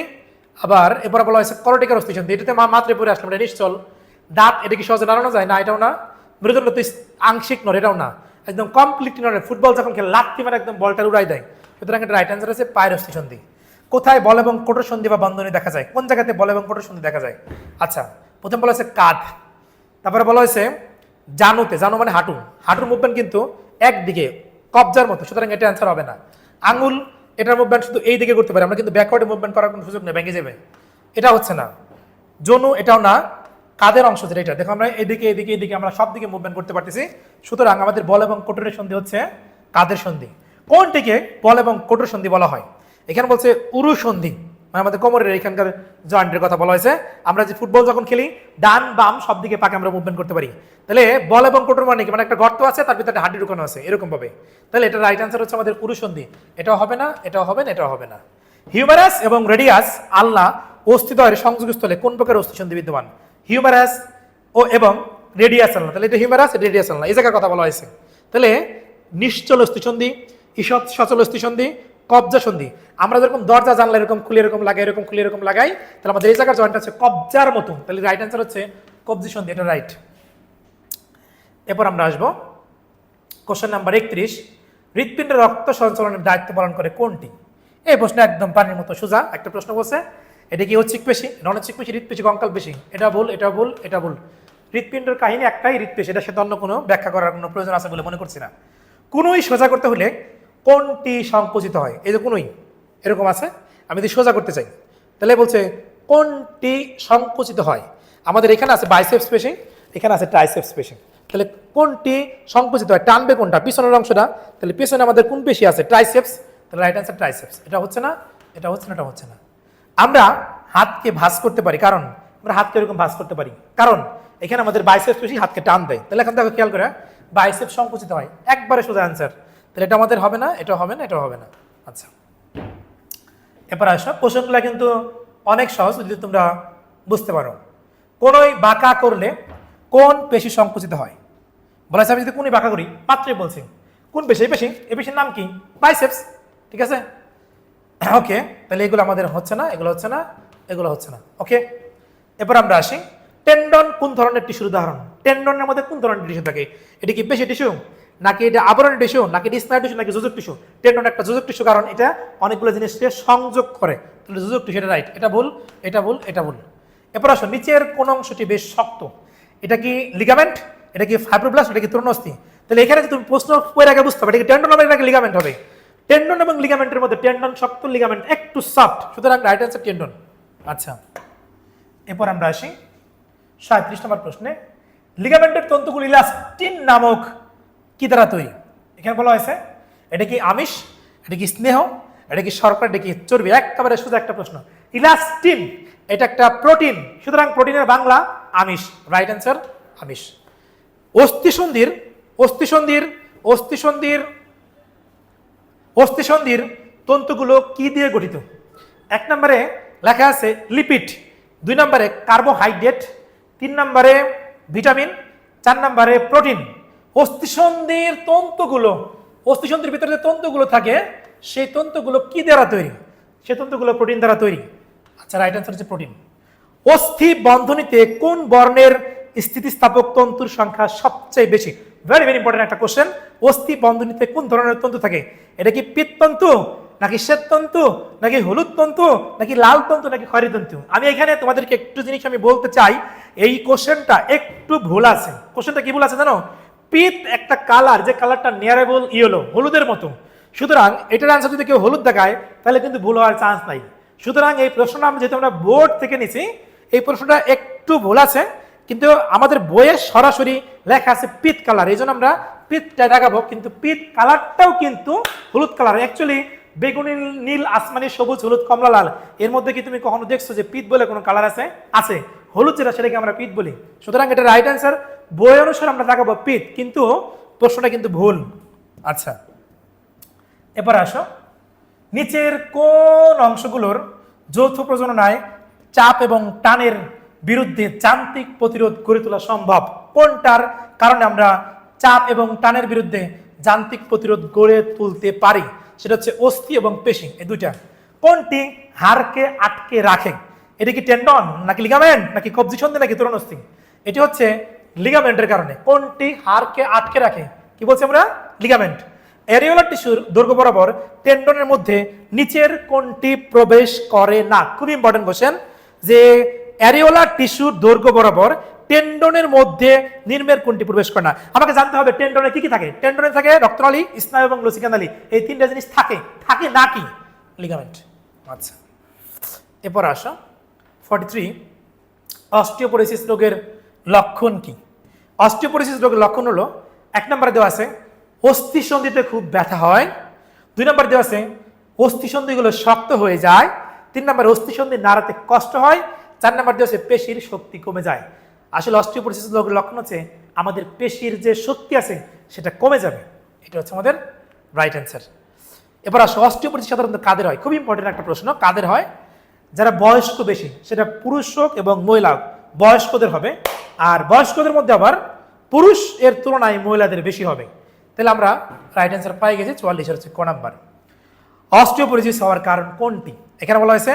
আবার এরপরে বলা হয়েছে করোটিকার অস্থিসন্ধি। এটাতে মাত্রে পড়ে আসলাম, এটা নিশ্চল। দাঁত এটা কি সহজে নাড়ানো যায়? না, এটাও না। মেরুদণ্ড তো আংশিক নড়ে, এটাও না। একদম কমপ্লিটলি নড়ে, ফুটবল যখন খেলে লাত্তি মারে একদম বলটা উড়াই দেয়, সুতরাং এটা রাইট অ্যান্সার আছে পায়ের অস্থিসন্ধি। কোথায় বল এবং কঠোর সন্ধি বা বন্ধনী দেখা যায়? কোন জায়গাতে বল এবং কঠোর সন্ধি দেখা যায়? আচ্ছা, প্রথম বলা হয়েছে কাঁধ, তারপরে বলা হয়েছে জানুতে, জানু মানে হাঁটু, হাঁটুর মুভমেন্ট কিন্তু একদিকে কবজার মতো, সুতরাং এটা অ্যান্সার হবে না। আঙুল, এটার মুভমেন্ট শুধু এই দিকে করতে পারে, আমরা কিন্তু ব্যাকওয়ার্ডে মুভমেন্ট করার কোনো সুযোগ নেই, ভেঙে যাবে, এটা হচ্ছে না। জনু, এটাও না। কাদের অংশ যেটা, এটা দেখো আমরা এদিকে এদিকে এদিকে আমরা সব দিকে মুভমেন্ট করতে পারতেছি, সুতরাং আমাদের বল এবং কঠোরের সন্ধি হচ্ছে কাদের সন্ধি। কোনটিকে বল এবং কঠোর সন্ধি বলা হয়? এখানে বলছে উরু সন্ধি, মানে আমাদের কোমরের এখানকার জয়েন্টের কথা বলা হয়েছে। আমরা যে ফুটবল যখন খেলি ডান বাম সব দিকে পাকে আমরা মুভমেন্ট করতে পারি, তাহলে বল এবং কঠোর মানে কি? মানে একটা গর্ত আছে, তার ভিতরে হাড্ডি ঢুকানো আছে, এরকম ভাবে, তাহলে এটা রাইট অ্যান্সার হচ্ছে আমাদের উরু সন্ধি। এটাও হবে না, এটাও হবে না, এটাও হবে না। হিউমারাস এবং রেডিয়াস আলনা অস্থিদ্বয়ের সংযোগস্থলে কোন প্রকার অস্থিসন্ধি বিদ্যমান? হিউমারাস ও এবং রেডিয়াস আলনা, তাহলে এটা হিউমারাস, রেডিয়াস আলনা, এই জায়গার কথা বলা হয়েছে। তাহলে নিশ্চল অস্থিসন্ধি, ঈষৎ সচল অস্থিসন্ধি, কবজা সন্ধি। আমরা যেরকম দরজা জানলা এরকম খুলে এরকম লাগাই, এরকম খুলে এরকম লাগাই, তাহলে আমাদের এই জায়গার জয়েন্ট আছে কবজার মতো, তাহলে রাইট অ্যান্সার হচ্ছে কবজি সন্ধি, এটা রাইট। এরপর আমরা আসবো কোশ্চেন নাম্বার 31 হৃৎপিণ্ডের রক্ত সঞ্চালনের দায়িত্ব পালন করে কোনটি? এই প্রশ্ন একদম পানির মতো সোজা একটা প্রশ্ন বলছে। এটা কি ঐচ্ছিক পেশি, ননৈচ্ছিক পেশি, হৃৎপেশি, কঙ্কাল পেশি? এটা ভুল, এটা ভুল, এটা ভুল। হৃৎপিণ্ডের কাহিনী একটাই, হৃৎপেশি, এটা সাথে অন্য কোনো ব্যাখ্যা করার কোনো প্রয়োজন আছে বলে মনে করছি না। কোনোই সোজা করতে হলে কোনটি সংকুচিত হয়? এই যে কোনোই এরকম আছে, আমি যদি সোজা করতে চাই তাহলে বলছে কোনটি সংকুচিত হয়? আমাদের এখানে আছে বাইসেপস পেশি, এখানে আছে ট্রাইসেপস পেশি, তাহলে কোনটি সংকুচিত হয়? টানবে কোনটা? পিছনের অংশটা, তাহলে পিছনে আমাদের কোন পেশি আছে? ট্রাইসেপস, তাহলে রাইট অ্যান্সার ট্রাইসেপস। এটা হচ্ছে না, এটা হচ্ছে না, এটা হচ্ছে না। আমরা হাতকে ভাঁজ করতে পারি, কারণ আমরা হাতকে এরকম ভাঁজ করতে পারি, কারণ এখানে আমাদের বাইসেপস পেশি হাতকে টান দেয়, তাহলে এখান থেকে খেয়াল করে বাইসেপস সংকুচিত হয়, একবারে সোজা অ্যান্সার। তাহলে এটা আমাদের হবে না, এটা হবে না, এটা হবে না। আচ্ছা, এরপর আসো, কোশ্চেনগুলো কিন্তু অনেক সহজ যদি তোমরা বুঝতে পারো। কোনই বাঁকা করলে কোন পেশি সংকুচিত হয়? বলা আছে আমি যদি কোনই বাঁকা করি, মাত্রই বলছি কোন পেশি? এই পেশি, এই পেশির নাম কি? বাইসেপস, ঠিক আছে, ওকে। তাহলে এগুলো আমাদের হচ্ছে না, এগুলো হচ্ছে না, এগুলো হচ্ছে না, ওকে। এরপর আমরা আসি, টেন্ডন কোন ধরনের টিস্যুর উদাহরণ? টেন্ডনের মধ্যে কোন ধরনের টিস্যু থাকে? এটা কি পেশি টিস্যু, নাকি এটা আবরণী টিস্যু, নাকি স্নায়ু টিস্যু, নাকি যোজক টিস্যু? টেন্ডন একটা যোজক টিস্যু, কারণ এটা অনেকগুলো জিনিসকে সংযোগ করে, তাহলে যোজক টিস্যু, এটা রাইট। এটা ভুল, এটা ভুল, এটা ভুল। এরপর আসো, নিচের কোন অংশটি বেশ শক্ত? এটা কি লিগামেন্ট, এটা কি ফাইব্রোব্লাস্ট, এটা কি তরুণাস্থি? তাহলে এখানে তুমি প্রশ্ন পড়ে আগে বুঝতে হবে এটা কি টেন্ডন হবে নাকি লিগামেন্ট হবে। টেন্ডন এবং লিগামেন্টের মধ্যে টেন্ডন শক্ত, লিগামেন্ট একটু সফট, সুতরাং রাইট অ্যান্সার টেন্ডন। আচ্ছা, এরপর আমরা আসি 37 নম্বর প্রশ্নে, লিগামেন্টের তন্তুগুলি ইলাস্টিন নামক কি দ্বারা তৈরি? এখানে বলা হয়েছে এটা কি আমিষ, এটা কি স্নেহ, এটা কি শর্করা, এটা কি চর্বি? একেবারে সোজা একটা প্রশ্ন। ইলাস্টিন এটা একটা প্রোটিন, সুতরাং প্রোটিনের বাংলা আমিষ, রাইট অ্যান্সার আমিষ। অস্থিসন্ধির অস্থিসন্ধির অস্থিসন্ধির অস্থিসন্ধির তন্তুগুলো কি দিয়ে গঠিত? 1 নম্বরে লেখা আছে লিপিড, 2 নম্বরে কার্বোহাইড্রেট, 3 নম্বরে ভিটামিন, 4 নম্বরে প্রোটিন। অস্থিসন্ধির তন্তুগুলো, অস্থিসন্ধির ভিতরে যে তন্তুগুলো থাকে সেই তন্তুগুলো কি দ্বারা তৈরি? সেই তন্তুগুলো প্রোটিন দ্বারা তৈরি। আচ্ছা, রাইট অ্যান্সার হচ্ছে প্রোটিন। অস্থি বন্ধনীতে কোন বর্ণের স্থিতিস্থাপক তন্তুর সংখ্যা সবচেয়ে বেশি? ভেরি ভেরি ইম্পর্টেন্ট একটা কোশ্চেন। অস্থি বন্ধনীতে কোন ধরনের তন্তু থাকে? এটা কি পিত্ততন্তু, নাকি শ্বেততন্তু, নাকি হলুদ তন্তু, নাকি লাল তন্তু, নাকি খয়েরি তন্তু? আমি এখানে তোমাদেরকে একটু জিনিস আমি বলতে চাই, এই কোশ্চেনটা একটু ভুল আছে। কোশ্চেনটা কি ভুল আছে জানো? পিত একটা কালার, যে কালারটা নিয়ারেবল ইয়েলো, হলুদের মতো। সুতরাং এটার আনসার যদি কেউ হলুদ দেখায় তাহলে কিন্তু ভুল হওয়ার চান্স নাই। সুতরাং এই প্রশ্নটা যেহেতু আমরা বোর্ড থেকে নিছি, এই প্রশ্নটা একটু ভুল আছে, কিন্তু আমাদের বইয়ে সরাসরি লেখা আছে পিত কালার, এই জন্য আমরা পিতটা দেখাবো। কিন্তু পিত কালারটাও কিন্তু হলুদ কালার। অ্যাকচুয়ালি বেগুনি, নীল, আসমানি, সবুজ, হলুদ, কমলা, লাল, এর মধ্যে কি তুমি কখনো দেখছো যে পিত বলে কোনো কালার আছে? আছে। হলুদ যেটা সেটাকে আমরা পিত বলি। সুতরাং এটা রাইট অ্যান্সার, বই অনুসারে আমরা দেখাবো পিত, কিন্তু প্রশ্নটা কিন্তু ভুল। আচ্ছা, এবার আসো, নিচের কোন অংশগুলোর যৌথ প্রজননায় চাপ এবং টানের বিরুদ্ধে যান্ত্রিক প্রতিরোধ গড়ে তোলা সম্ভব? কোনটার কারণে আমরা চাপ এবং টানের বিরুদ্ধে যান্ত্রিক প্রতিরোধ গড়ে তুলতে পারি? সেটা হচ্ছে অস্থি এবং পেশি, এই দুইটা। কোনটি হাড়কে আটকে রাখে? এটা কি টেন্ডন, নাকি লিগামেন্ট, নাকি কবজি সন্ধি, নাকি তরুণস্থি? এটি হচ্ছে লিগামেন্টের কারণে। কোনটি হাড়কে আটকে রাখে? কি বলছি আমরা? লিগামেন্ট। অ্যারিওলার টিস্যুর দৈর্ঘ্য বরাবর টেন্ডনের মধ্যে নিচের কোনটি প্রবেশ করে না? খুব ইম্পর্টেন্ট কোশ্চেন, যে অ্যারিওলার টিস্যুর দৈর্ঘ্য বরাবর টেন্ডনের মধ্যে নিম্নের কোনটি প্রবেশ করে না? আমাকে জানতে হবে টেন্ডনে কি কি থাকে। টেন্ডনে থাকে রক্তনালী, স্নায়ু এবং লসিকা নালী, এই তিনটা জিনিস থাকে। থাকে না কি? লিগামেন্ট। আচ্ছা, এরপর আসো 43, অস্টিওপোরোসিস রোগের লক্ষণ কি? অস্টিওপোরোসিস রোগের লক্ষণ হলো, 1 নম্বরে দেওয়া আছে অস্থিসন্ধিতে খুব ব্যথা হয়, 2 নম্বর দেওয়া আছে অস্থিসন্ধিগুলো শক্ত হয়ে যায়, 3 নম্বর অস্থিসন্ধি নাড়াতে কষ্ট হয়, 4 নম্বর দেওয়া আছে পেশির শক্তি কমে যায়। আসলে অস্টিওপোরোসিস রোগের লক্ষণ হচ্ছে আমাদের পেশির যে শক্তি আছে সেটা কমে যাবে। এটা হচ্ছে আমাদের রাইট অ্যান্সার। এবার আসো, অস্টিওপোরোসিস সাধারণত কাদের হয়? খুব ইম্পর্টেন্ট একটা প্রশ্ন। কাদের হয়? যারা বয়স্ক বেশি, সেটা পুরুষ হোক এবং মহিলা হোক, বয়স্কদের হবে। আর বয়স্কদের মধ্যে আবার পুরুষ এর তুলনায় মহিলাদের বেশি হবে। তাহলে আমরা রাইট অ্যান্সার পাই গেছি 44, হচ্ছে ক নাম্বার। অস্টিওপোরোসিস হওয়ার কারণ কোনটি? এখানে বলা হয়েছে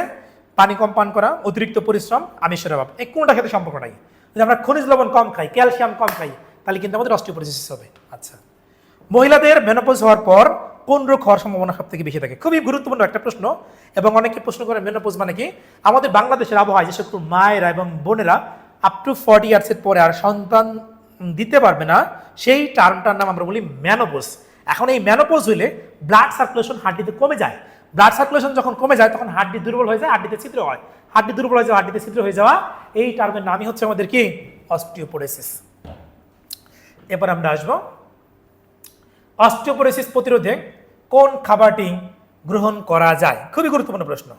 পানি কম পান করা, অতিরিক্ত পরিশ্রম, আমিষের অভাব। এই কোনটা ক্ষেত্রে সম্পর্ক নাই। যদি আমরা খনিজ লবণ কম খাই, ক্যালসিয়াম কম খাই, তাহলে কিন্তু আমাদের অস্টিওপোরোসিস হবে। আচ্ছা, মহিলাদের মেনোপজ হওয়ার পর কোন রোগ হওয়ার সম্ভাবনা সব থেকে বেশি থাকে? খুবই গুরুত্বপূর্ণ একটা প্রশ্ন, এবং অনেকে প্রশ্ন করে মেনোপজ মানে কি। আমাদের বাংলাদেশের আবহাওয়ায় যে সকল মায়েরা এবং বোনেরা আপ টু 40 ইয়ার্সের পরে আর সন্তান দিতে পারবে না, সেই টার্মটার নাম আমরা বলি মেনোপজ। এখন এই মেনোপজ হইলে ব্লাড সার্কুলেশন হাড্ডিতে কমে যায়। ব্লাড সার্কুলেশন যখন কমে যায় তখন হাড্ডি দুর্বল হয়ে যায়, হাড্ডিতে ছিদ্র হয়। হাড্ডি দুর্বল হয়ে যাওয়া, হাড্ডিতে ছিদ্র হয়ে যাওয়া, এই টার্মের নামই হচ্ছে আমাদের কি? অস্টিওপোরোসিস। এবার আমরা আসবো, অস্টিওপোরোসিস প্রতিরোধে কোন খাবারটি গ্রহণ করা যায়? খুবই গুরুত্বপূর্ণ প্রশ্ন।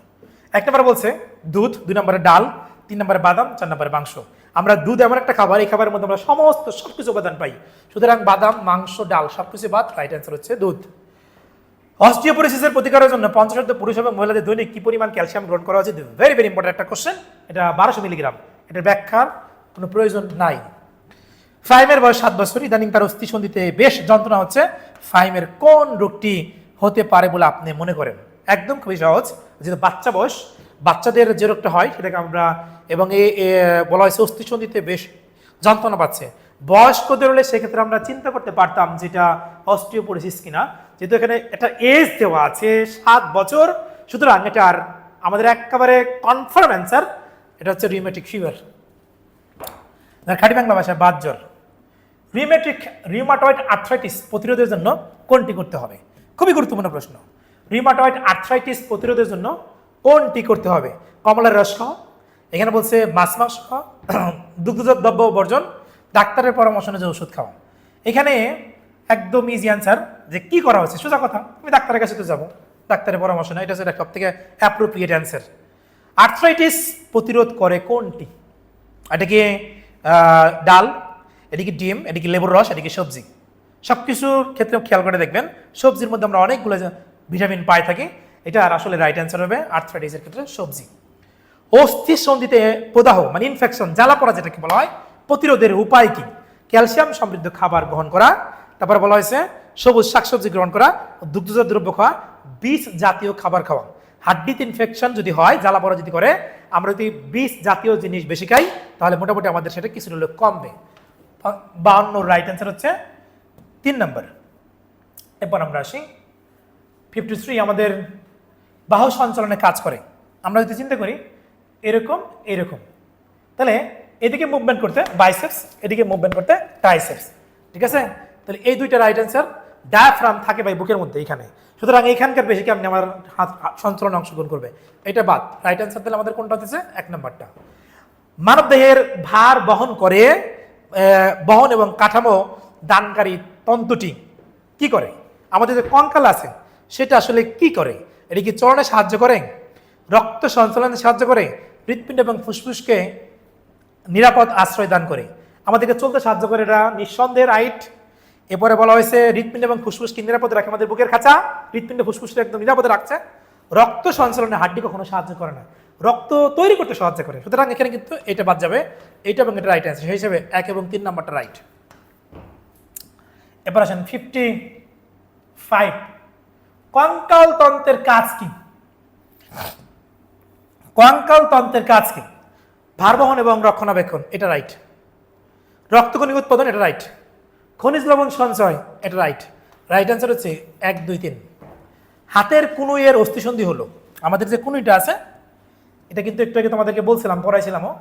1 নম্বরে বলছে দুধ, 2 নম্বরে ডাল, 3 নম্বরে বাদাম, 4 নম্বরে মাংস। আমরা দুধ এমন একটা খাবার, এই খাবারের মধ্যে আমরা সবকিছু উপাদান পাই। সুতরাং বাদাম, মাংস, ডাল সবকিছু বাদ, রাইট অ্যান্সার হচ্ছে দুধ। অস্টিওপোরোসিসের প্রতিকারের জন্য 50 পুরুষ এবং মহিলাদের দৈনিক কি পরিমাণ ক্যালসিয়াম গ্রহণ করা উচিত? ভেরি ভেরি ইম্পর্টেন্ট একটা কোশ্চেন। এটা 1200 মিলিগ্রাম। এটার ব্যাখ্যার কোনো প্রয়োজন নাই। ফাইমের বয়স 7 বছর, ইদানিং তার অস্থিসন্ধিতে বেশ যন্ত্রণা হচ্ছে। ফাইমের কোন রোগটি হতে পারে বলে আপনি মনে করেন? একদম খুবই সহজ, যেহেতু বাচ্চা বয়স, বাচ্চাদের যে রোগটা হয় সেটাকে আমরা, এবং বলা হয়েছে অস্থিসন্ধিতে বেশ যন্ত্রণা পাচ্ছে। বয়স্কদের হলে সেক্ষেত্রে আমরা চিন্তা করতে পারতাম যেটা অস্টিওপোরোসিস কিনা, যেহেতু এখানে একটা এজ দেওয়া আছে 7 বছর। সুতরাং এটার আমাদের একেবারে কনফার্ম অ্যান্সার, এটা হচ্ছে রিউমেটিক ফিভার, খাঁটি বাংলা ভাষায় বাত জ্বর। রিউমাটয়েড আর্থ্রাইটিস প্রতিরোধের জন্য কোনটি করতে হবে? খুবই গুরুত্বপূর্ণ প্রশ্ন। রিউমাটয়েড আর্থ্রাইটিস প্রতিরোধের জন্য কোনটি করতে হবে? কমলার রস খাওয়া, এখানে বলছে মাছ মাংস খাওয়া, দুগ্ধজাত দ্রব্য বর্জন, ডাক্তারের পরামর্শ অনুযায়ী ওষুধ খাওয়া। এখানে একদম ইজি অ্যান্সার, যে কি করা হচ্ছে সোজা কথা, আমি ডাক্তারের কাছে তো যাবো, ডাক্তারের পরামর্শ না, এটা হচ্ছে সব থেকে অ্যাপ্রোপ্রিয়েট অ্যান্সার। আর্থ্রাইটিস প্রতিরোধ করে কোনটি? এটাকে ডাল, এদিকে ডিম, এদিকে লেবুর রস, এদিকে সবজি। সব কিছুর ক্ষেত্রে খেয়াল করে দেখবেন সবজির মধ্যে আমরা অনেকগুলো ভিটামিন পাই থাকি। এটা আর আসলে রাইট অ্যান্সার হবে আর্থ্রাইটিসের ক্ষেত্রে সবজি। অস্থি সন্ধিতে প্রদাহ মানে ইনফেকশন, জ্বালা পড়া যেটাকে বলা হয়, প্রতিরোধের উপায় কি? ক্যালসিয়াম সমৃদ্ধ খাবার গ্রহণ করা, তারপরে বলা হয়েছে সবুজ শাকসবজি গ্রহণ করা, দুগ্ধজাত দ্রব্য খাওয়া, বীজ জাতীয় খাবার খাওয়া। হাড্ডিতে ইনফেকশন যদি হয়, জ্বালা পড়া যদি করে, আমরা যদি বীজ জাতীয় জিনিস বেশি খাই তাহলে মোটামুটি আমাদের সেটা কিছু হলেও কমবে। 52 রাইট অ্যান্সার হচ্ছে 3 নম্বর। এরপর আমরা আসি 53, আমাদের বাহু সঞ্চালনে কাজ করে। আমরা যদি চিন্তা করি এরকম এরকম, তাহলে এদিকে মুভমেন্ট করতে বাইসেপস, এদিকে মুভমেন্ট করতে ট্রাইসেপস, ঠিক আছে? তাহলে এই দুইটা রাইট অ্যান্সার। ডায়াফ্রাম থাকে ভাই বুকের মধ্যে এইখানে, সুতরাং এইখানকার বেশি কেমনি আমার হাত সঞ্চালনে অংশগ্রহণ করবে, এটা বাদ। রাইট অ্যান্সার তাহলে আমাদের কোনটা হচ্ছে 1 নম্বরটা। মানব দেহের ভার বহন করে, বহন এবং কাঠামো দানকারী তন্তুটি কি করে? আমাদের যে কঙ্কাল আছে সেটা আসলে কি করে? এটা কি চলনে সাহায্য করে, রক্ত সঞ্চালনে সাহায্য করে, হৃৎপিণ্ড এবং ফুসফুসকে নিরাপদ আশ্রয় দান করে, আমাদেরকে চলতে সাহায্য করে, এটা নিঃসন্দেহে রাইট। এরপরে বলা হয়েছে হৃৎপিণ্ড এবং ফুসফুসকে নিরাপদে রাখে, আমাদের বুকের খাঁচা হৃৎপিণ্ড ফুসফুসকে একদম নিরাপদে রাখছে। রক্ত সঞ্চালনে হাড্ডি কখনো সাহায্য করে না, রক্ত তৈরি করতে সাহায্য করে, সুতরাং এখানে কিন্তু এটা বাদ যাবে, এইটা এবং এটা রাইট অ্যান্সার, সেই হিসেবে 1 এবং 3 নাম্বারটা রাইট। এবার আসেন 55, কঙ্কাল তন্ত্রের কাজ কি? কঙ্কাল তন্ত্রের কাজ কি? ভারবহন এবং রক্ষণাবেক্ষণ, এটা রাইট। রক্তকণিক উৎপাদন, এটা রাইট। খনিজ লবণ সঞ্চয়, এটা রাইট। রাইট অ্যান্সার হচ্ছে 1, 2, 3। হাতের কুনুইয়ের অস্থিসন্ধি হলো, আমাদের যে কুনুইটা আছে এটা কিন্তু একটু আগে তোমাদেরকে বলছিলাম, পড়াইছিলামও।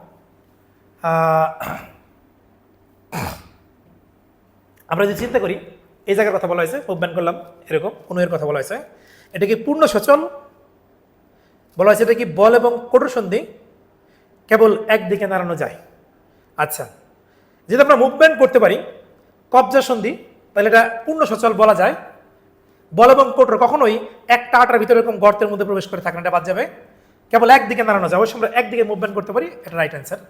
আমরা যদি চিন্তা করি এই জায়গার কথা বলা হয়েছে, মুভমেন্ট করলাম এরকম, কুনুইয়ের কথা বলা হয়েছে, এটা কি পূর্ণ সচল বলা হয়েছে, এটা কি বল এবং কঠোর সন্ধি কেবল একদিকে নাড়ানো যায়। আচ্ছা, যদি আমরা মুভমেন্ট করতে পারি কবজা সন্ধি, তাহলে এটা পূর্ণ সচল বলা যায়। বল এবং কঠোর কখনোই একটা আটার ভিতরে এরকম গর্তের মধ্যে প্রবেশ করে থাকে না, এটা বাদ যাবে। কেবল একদিকে নাড়ানো যায়, অবশ্যই আমরা একদিকে মুভমেন্ট করতে পারি, এটা রাইট অ্যান্সার।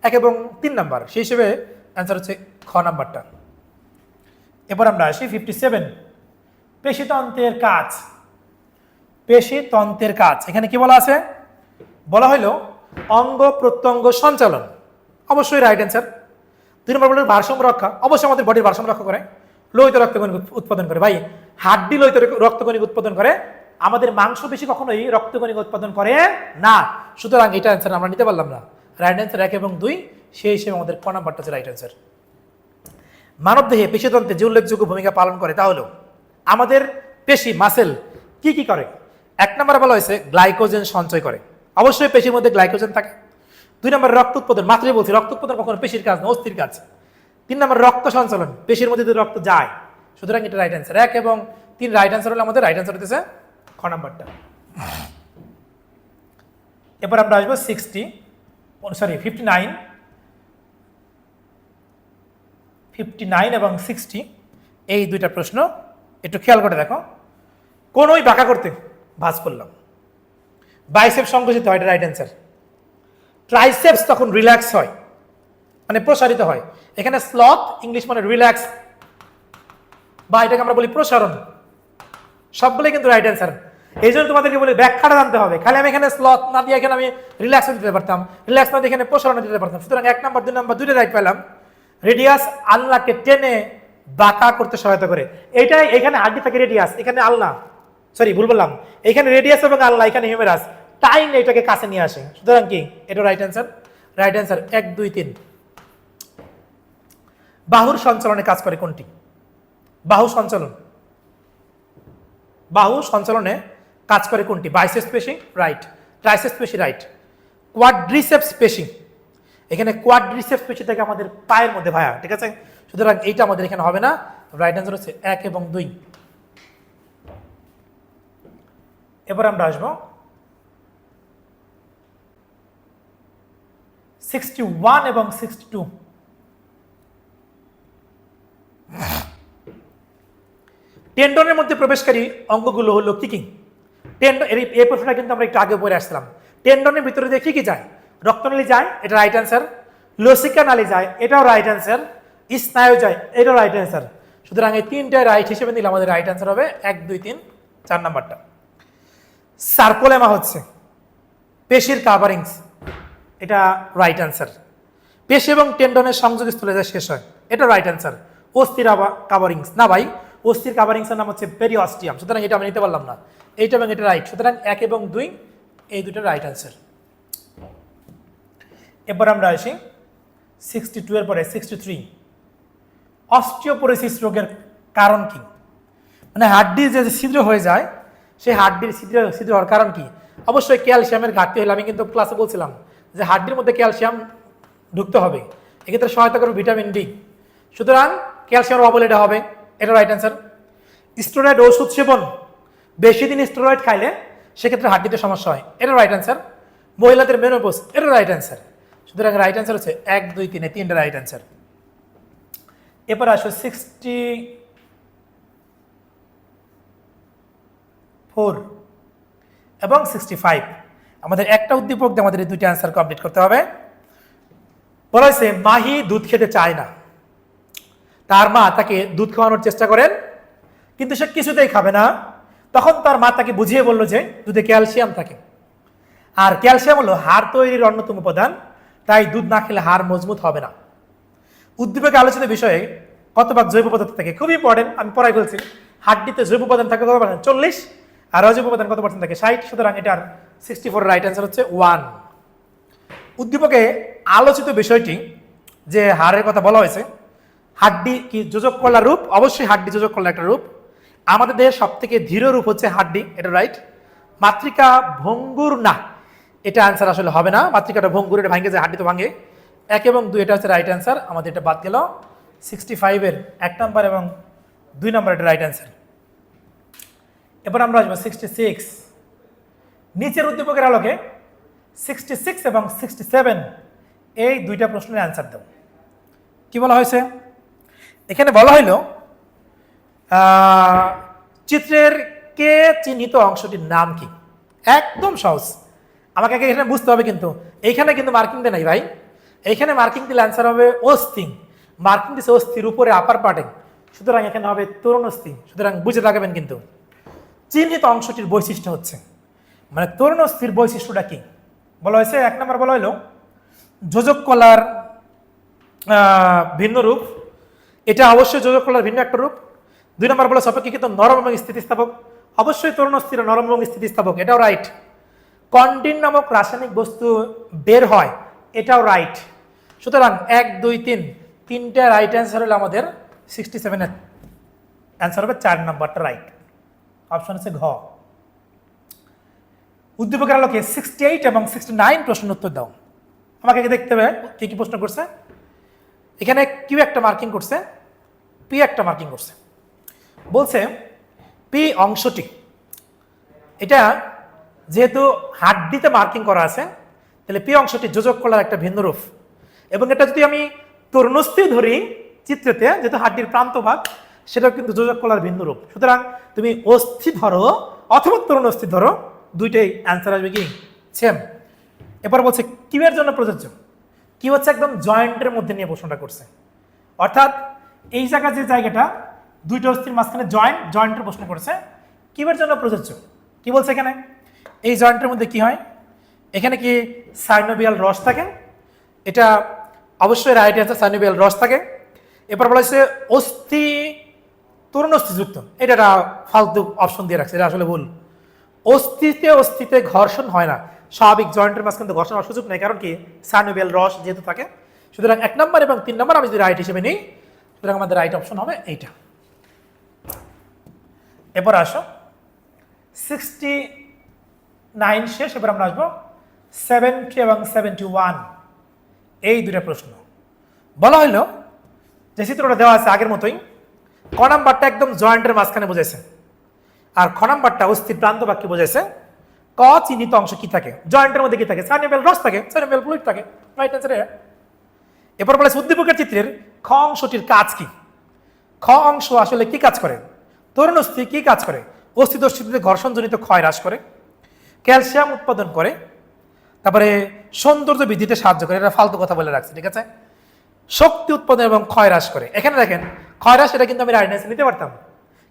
1 এবং 3 নাম্বার, সেই হিসেবে অ্যান্সার হচ্ছে খ নাম্বারটা। এবার আমরা আসি 57, পেশিতন্ত্রের কাজ। পেশিতন্ত্রের কাজ এখানে কি বলা আছে? বলা হইল অঙ্গ প্রত্যঙ্গ সঞ্চালন, অবশ্যই রাইট অ্যান্সার। 2 নম্বর বলে ভারসাম্য রক্ষা, অবশ্যই আমাদের বডির ভারসাম্য রক্ষা করে, লোহিত রক্তকণিক উৎপাদন করে। ভাই হাড্ডি লোহিত রক্তকণিক উৎপাদন করে, আমাদের মাংসপেশি কখনোই রক্তকণিক উৎপাদন করে না, সুতরাং এটা অ্যান্সার আমরা নিতে পারলাম না। রাইট অ্যান্সার 1 এবং 2, সেই হিসেবে আমাদের ক নাম্বারটা হচ্ছে রাইট অ্যান্সার। মানব দেহে পেশিতন্ত্রে যে উল্লেখযোগ্য ভূমিকা পালন করে তা হলো, আমাদের পেশি মাসেল কি কি করে? 1 নম্বরে বলা হয়েছে গ্লাইকোজেন সঞ্চয় করে, অবশ্যই পেশির মধ্যে গ্লাইকোজেন থাকে। 2 নম্বরে রক্ত উৎপাদন, মাত্রই বলছি রক্ত উৎপাদন কখনো পেশির কাজ না, অস্থির কাজ। 3 নম্বরে রক্ত সঞ্চালন, পেশির মধ্যে দিয়ে রক্ত যায়, সুতরাং এটা রাইট অ্যান্সার। 1 এবং 3 রাইট অ্যান্সার হলে আমাদের রাইট অ্যান্সার হতেছে খ নাম্বারটা। এবার আমরা আসবো 59 এবং 60, এই দুইটা প্রশ্ন একটু খেয়াল করে দেখো। কোন ওই বাঁকা করতে ভাঁজ করলাম, বাইসেপস সংকুচিত হয়, এটা রাইট অ্যান্সার। ট্রাইসেপস তখন রিল্যাক্স হয়, মানে প্রসারিত হয়। এখানে স্লথ ইংলিশ মানে রিল্যাক্স, বা এটাকে আমরা বলি প্রসারণ, সবগুলোই কিন্তু রাইট অ্যান্সার। এই জন্য তোমাদেরকে বলি ব্যাখ্যাটা জানতে হবে, খালি আমি এখানে স্লথ না দিয়ে এখানে আমি রিল্যাক্স দিতে পারতাম, রিল্যাক্স না দিয়ে এখানে প্রসারণ দিতে পারতাম, সুতরাং 1 নম্বর 2 নম্বর দুইটা রাইট পেলাম। রেডিয়াস আলনাকে টেনে বাঁকা করতে সহায়তা করে, এইটাই এখানে হাড্ডি থাকে রেডিয়াস, এখানে আলনা, সরি ভুল বললাম, এখানে রেডিয়াস এবং আলনা, এখানে হিউমেরাস, টাইম এটাকে কাছে নিয়ে আসে, সুতরাং কি এটা রাইট অ্যান্সার। Right answer 1, 2, 3। বাহুর সঞ্চালনে কাজ করে কোনটি? বাহু সঞ্চালন, বাহু সঞ্চালনে কাজ করে কোনটি? বাইসেপস পেশি, রাইট। ট্রাইসেপস পেশি, রাইট। কোয়াড্রিসেপস পেশি, এখানে কোয়াড্রিসেপস পেশি থেকে আমাদের পায়ের মধ্যে ভায়া, ঠিক আছে, সুতরাং এইটা আমাদের এখানে হবে না, রাইট অ্যান্সার হচ্ছে 1 এবং 2। এবার আমরা আসবো 61 এবং 62। টেন্ডনের মধ্যে প্রবেশকারী অঙ্গগুলো হলো কি কি? টেন্ডন, এই প্রশ্নটা কিন্তু আমরা একটু আগে পড়ে আসছিলাম। টেন্ডনের ভিতরে দিয়ে কি কি যায়? রক্তনালী যায়, এটা রাইট অ্যান্সার। লসিকা নালী যায়, এটাও রাইট অ্যান্সার। স্নায়ু যায়, এটাও রাইট অ্যান্সার। সুতরাং এই 3টা রাইট হিসেবে নিলে আমাদের রাইট অ্যান্সার হবে 1, 2, 3, 4 নাম্বারটা। সার্কোলেমা হচ্ছে পেশির কাভারিংস, এটা রাইট অ্যান্সার। পেশি এবং টেন্ডনের সংযোগস্থলে যা শেষ হয়, এটা রাইট অ্যান্সার। অস্থির কাভারিংস না ভাই, অস্থির কাভারিংসের নাম হচ্ছে পেরিঅস্টিয়াম, সুতরাং এটা আমি নিতে পারলাম না। এইটা এবং এটা রাইট, সুতরাং 1 এবং 2 এই দুটো রাইট অ্যান্সার। এরপর আমরা আসি 62 এর পরে 63, অস্টিওপোরোসিস রোগের কারণ কি? মানে হাড্ডি যে ছিদ্র হয়ে যায়, সেই হাড্ডির ছিদ্র হওয়ার কারণ কি? অবশ্যই ক্যালসিয়ামের ঘাটতি হলে, আমি কিন্তু ক্লাসে বলছিলাম যে হাড্ডির মধ্যে ক্যালসিয়াম ঢুকতে হবে, এক্ষেত্রে সহায়তা করবে ভিটামিন ডি, সুতরাং ক্যালসিয়ামের অভাব হলে এটা হবে, এটা রাইট অ্যান্সার। স্টেরয়েড ওষুধ সেবন, বেশি দিন স্টেরয়েড খাইলে সেক্ষেত্রে হাড্ডিতে সমস্যা হয়, এটা রাইট অ্যান্সার। মহিলাদের মেনোপজ, এটা রাইট অ্যান্সার। সুতরাং রাইট অ্যান্সার হচ্ছে 1, 2, 3 তিনটা রাইট অ্যান্সার। এরপর আসো 64 এবং 65, আমাদের একটা উদ্দীপক দিয়ে আমাদের এই দুইটা অ্যান্সার কমপ্লিট করতে হবে। বলা হয়েছে মাহি দুধ খেতে চায় না, তার মা তাকে দুধ খাওয়ানোর চেষ্টা করেন, কিন্তু সে কিছুতেই খাবে না। তখন তার মা তাকে বুঝিয়ে বললো যে দুধে ক্যালসিয়াম থাকে, আর ক্যালসিয়াম হলো হাড় তৈরির অন্যতম উপাদান, তাই দুধ না খেলে হাড় মজবুত হবে না। উদ্দীপকে আলোচিত বিষয়ে কত ভাগ জৈব পদার্থ থাকে? খুবই ইম্পর্টেন্ট, আমি পড়াই বলছি। হাড্ডিতে জৈব উপাদান থাকে কত পার্সেন্ট? 40, আর অজৈব উপাদান কত পার্সেন্ট থাকে? 60, সুতরাং এটার 64 রাইট অ্যান্সার হচ্ছে 1। উদ্দীপকে আলোচিত বিষয়টি যে হাড়ের কথা বলা হয়েছে, হাড্ডি কি যোজক কলার রূপ? অবশ্যই হাড্ডি যোজক কলার একটা রূপ। আমাদের দেহের সব থেকে দৃঢ় রূপ হচ্ছে হাড্ডি, এটা রাইট। মাতৃকা ভঙ্গুর না, এটা অ্যান্সার আসলে হবে না। মাতৃকাটা ভঙ্গুর, এটা ভাঙে যায়, হাড্ডি তো ভাঙে। 1 এবং 2 এটা হচ্ছে রাইট অ্যান্সার, আমাদের এটা বাদ গেল। 65 এর 1 নাম্বার এবং 2 নাম্বার এটা রাইট অ্যান্সার। এবার আমরা আসবো 66, নিচের উদ্দীপকের আলোকে 66 এবং 67 এই দুইটা প্রশ্নের অ্যান্সার দাও। কি বলা হয়েছে এখানে? বলা হইল চিত্রের কে চিহ্নিত অংশটির নাম কি? একদম সহজ, আমাকে আগে এখানে বুঝতে হবে, কিন্তু এইখানে কিন্তু মার্কিং দেয় নাই ভাই। এইখানে মার্কিং দিলে অ্যান্সার হবে অস্থি, মার্কিং দিচ্ছে অস্থির উপরে আপার পার্টে, সুতরাং এখানে হবে তরুণস্থি, সুতরাং বুঝে রাখবেন। কিন্তু চিহ্নিত অংশটির বৈশিষ্ট্য হচ্ছে, মানে তরুণস্থির বৈশিষ্ট্যটা কি বলা হয়েছে? 1 নম্বর বলা হলো যোজক কলার ভিন্ন রূপ, এটা অবশ্যই যোজক কলার ভিন্ন একটা রূপ। 2 নম্বর বলা সাপেক্ষিত নরম এবং স্থিতিস্থাপক, অবশ্যই তরুণস্থির নরম এবং স্থিতিস্থাপক, এটাও রাইট। কন্ডিন নামক রাসায়নিক বস্তু বের হয়, এটাও রাইট। সুতরাং 1, 2, 3 তিনটা রাইট অ্যান্সার হলো আমাদের 67 এর অ্যান্সার হবে 4 নম্বরটা রাইট, অপশন হচ্ছে ঘ। উদ্দীপকের আলোকে 68 এবং 69 প্রশ্নের উত্তর দাও। আমাকে দেখতে হবে কি কি প্রশ্ন করছে। এখানে কিউ একটা মার্কিং করছে, পি একটা মার্কিং করছে। বলছে পি অংশটি, এটা যেহেতু হাড্ডিতে মার্কিং করা আছে, তাহলে পি অংশটি যোজক কলার একটা ভিন্ন রূপ, এবং এটা যদি আমি তরুণস্থি ধরি চিত্রেতে, যেহেতু হাড্ডির প্রান্ত ভাগ, সেটাও কিন্তু যোজক কলার ভিন্ন রূপ। সুতরাং তুমি অস্থি ধরো অথবা তরুণস্থি ধরো, দুইটাই অ্যান্সার আসবে কি সেম। এরপর বলছে কিউয়ের জন্য প্রযোজ্য, কি হচ্ছে একদম জয়েন্টের মধ্যে নিয়ে প্রশ্নটা করছে, অর্থাৎ এই জায়গা যে জায়গাটা দুইটা অস্থির মাঝখানে জয়েন্টের প্রশ্ন করছে, কিউয়ের জন্য প্রযোজ্য। কি বলছে এখানে? এই জয়েন্টের মধ্যে কি হয়? এখানে কি সাইনোভিয়াল রস থাকে? এটা অবশ্যই রাইট অ্যান্সার, সাইনোভিয়াল রস থাকে। এরপর বলা হয়েছে অস্থি তরুণস্থিযুক্ত, এটা ফালতু অপশন দিয়ে রাখছে, এটা আসলে ভুল। অস্থিতে ঘর্ষণ হয় না, স্বাভাবিক জয়েন্টের মাঝখানে ঘর্ষণ হওয়ার সুযোগ নেই, কারণ কি সাইনোভিয়াল রস যেহেতু থাকে। সুতরাং 1 নম্বর এবং 3 নম্বর আমি যদি রাইট হিসেবে নিই, সুতরাং আমাদের রাইট অপশন হবে এইটা। এরপর আসো 69 শেষ, এবার আমরা আসবো 70 এবং 71 এই দুটা প্রশ্ন। বলা হইল যে চিত্রটা দেওয়া আছে আগের মতোই, ক নাম্বারটা একদম জয়েন্টের মাঝখানে বোঝাইছে, আর খ নাম্বারটা অস্থির প্রান্ত বাক্যে বোঝাইছে। ক চিহ্নিত অংশ কি থাকে? জয়েন্টের মধ্যে কি থাকে? সাইনোভিয়াল রস থাকে, সাইনোভিয়াল ফ্লুইড থাকে, রাইট অ্যান্সার। এরপর বলেছে উদ্দীপকের চিত্রের খ অংশটির কাজ কি? খ অংশ আসলে কি কাজ করে? তরুণস্থি কি কাজ করে? অস্থিতে ঘর্ষণজনিত ক্ষয় হ্রাস করে, ক্যালসিয়াম উৎপাদন করে, তারপরে সৌন্দর্য বৃদ্ধিতে সাহায্য করে, এটা ফালতু কথা বলে রাখছে, ঠিক আছে। শক্তি উৎপাদন এবং ক্ষয় হ্রাস করে, এখানে দেখেন ক্ষয় হ্রাস, এটা কিন্তু আমি রাইট অ্যান্সার নিতে পারতাম,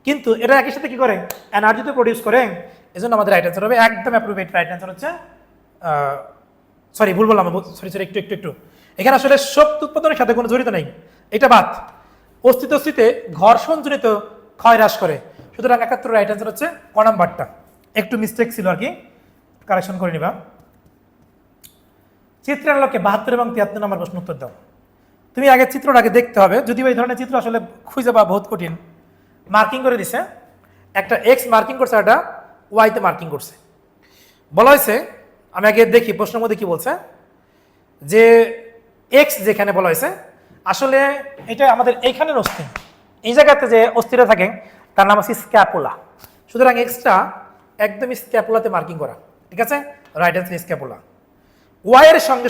কিন্তু এটা একই সাথে কি করে? এনার্জি তো প্রডিউস করে, এজন্য আমাদের রাইট অ্যান্সার হবে একদম অ্যাপ্রোপ্রিয়েট রাইট অ্যান্সার হচ্ছে সরি ভুল বললাম, সরি সরি একটু একটু একটু এখানে আসলে শক্তি উৎপাদনের সাথে কোনো জড়িত নেই, এটা বাদ। অস্তিত্বস্থিতে ঘর্ষণজনিত ক্ষয় হ্রাস করে, সুতরাং 71 রাইট অ্যান্সার হচ্ছে ক নাম্বারটা। একটু মিস্টেক ছিল আর কি, কারেকশন করে নিবা। চিত্রের আলোকে 72 এবং 73 নম্বর প্রশ্ন উত্তর দাও। তুমি আগে চিত্রটা আগে দেখতে হবে, যদিও এই ধরনের চিত্র আসলে খুঁজে পাওয়া বহুত কঠিন। মার্কিং করে দিছে, একটা এক্স মার্কিং করছে, একটা ওয়াইতে মার্কিং করছে। বলা হয়েছে, আমি আগে দেখি প্রশ্নের মধ্যে কি বলছে, যে এক্স যেখানে বলা হয়েছে আসলে এটা আমাদের এইখানের অস্থি, এই জায়গাতে যে অস্থিটা থাকে তার নাম হচ্ছে স্ক্যাপুলা। সুতরাং এক্সটা একদম স্ক্যাপুলাতে মার্কিং করা, ঠিক আছে, রাইট অ্যান্সার স্ক্যাপুলা। ওয়াইয়ের সঙ্গে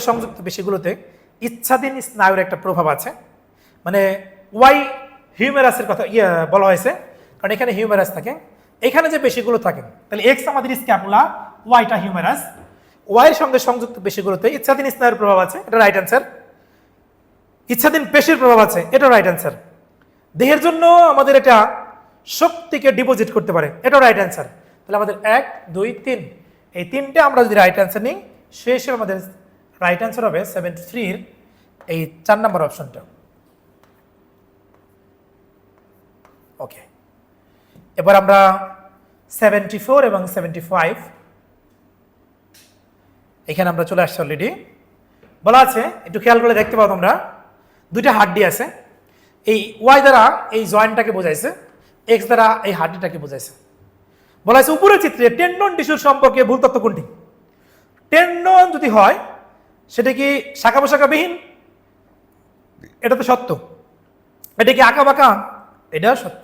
সংযুক্ত পেশিগুলোতে ইচ্ছাধীন স্নায়ুর একটা প্রভাব আছে, মানে ওয়াই হিউমেরাসের কথা বলা হয়েছে, কারণ এখানে হিউমেরাস থাকে, এখানে যে পেশিগুলো থাকে, তাহলে এক্স আমাদের স্ক্যাপুলা, ওয়াইটা হিউমেরাস। ওয়াইয়ের সঙ্গে সংযুক্ত পেশিগুলোতে ইচ্ছাধীন স্নায়ুর প্রভাব আছে, এটা রাইট অ্যান্সার। ইচ্ছাধীন পেশির প্রভাব আছে, এটা রাইট অ্যান্সার। দেহের জন্য আমাদের এটা শক্তিকে ডিপোজিট করতে পারে, এটা রাইট অ্যান্সার। তাহলে আমাদের 1 2 3 এই তিনটে আমরা যদি রাইট অ্যান্সার নিই, সেই হিসেবে আমাদের রাইট অ্যান্সার হবে 73 এই 4 নম্বর অপশনটা। ওকে, এবার আমরা 74 এবং 75 এখানে আমরা চলে আসছি অলরেডি। বলা আছে, একটু খেয়াল করে দেখতে পাও তোমরা, দুইটা হাড্ডি আছে, এই ওয়াই দ্বারা এই জয়েন্টটাকে বোঝাইছে, এক্স দ্বারা এই হাড্ডিটাকে বোঝাইছে। বলা আছে উপরের চিত্রে টেন্ডন টিস্যুর সম্পর্কে ভুল তথ্য কোনটি? টেন্ডন যদি হয় সেটা কি শাখা প্রশাখাবিহীন, এটা তো সত্য। এটা কি আঁকা বাঁকা, এটাও সত্য।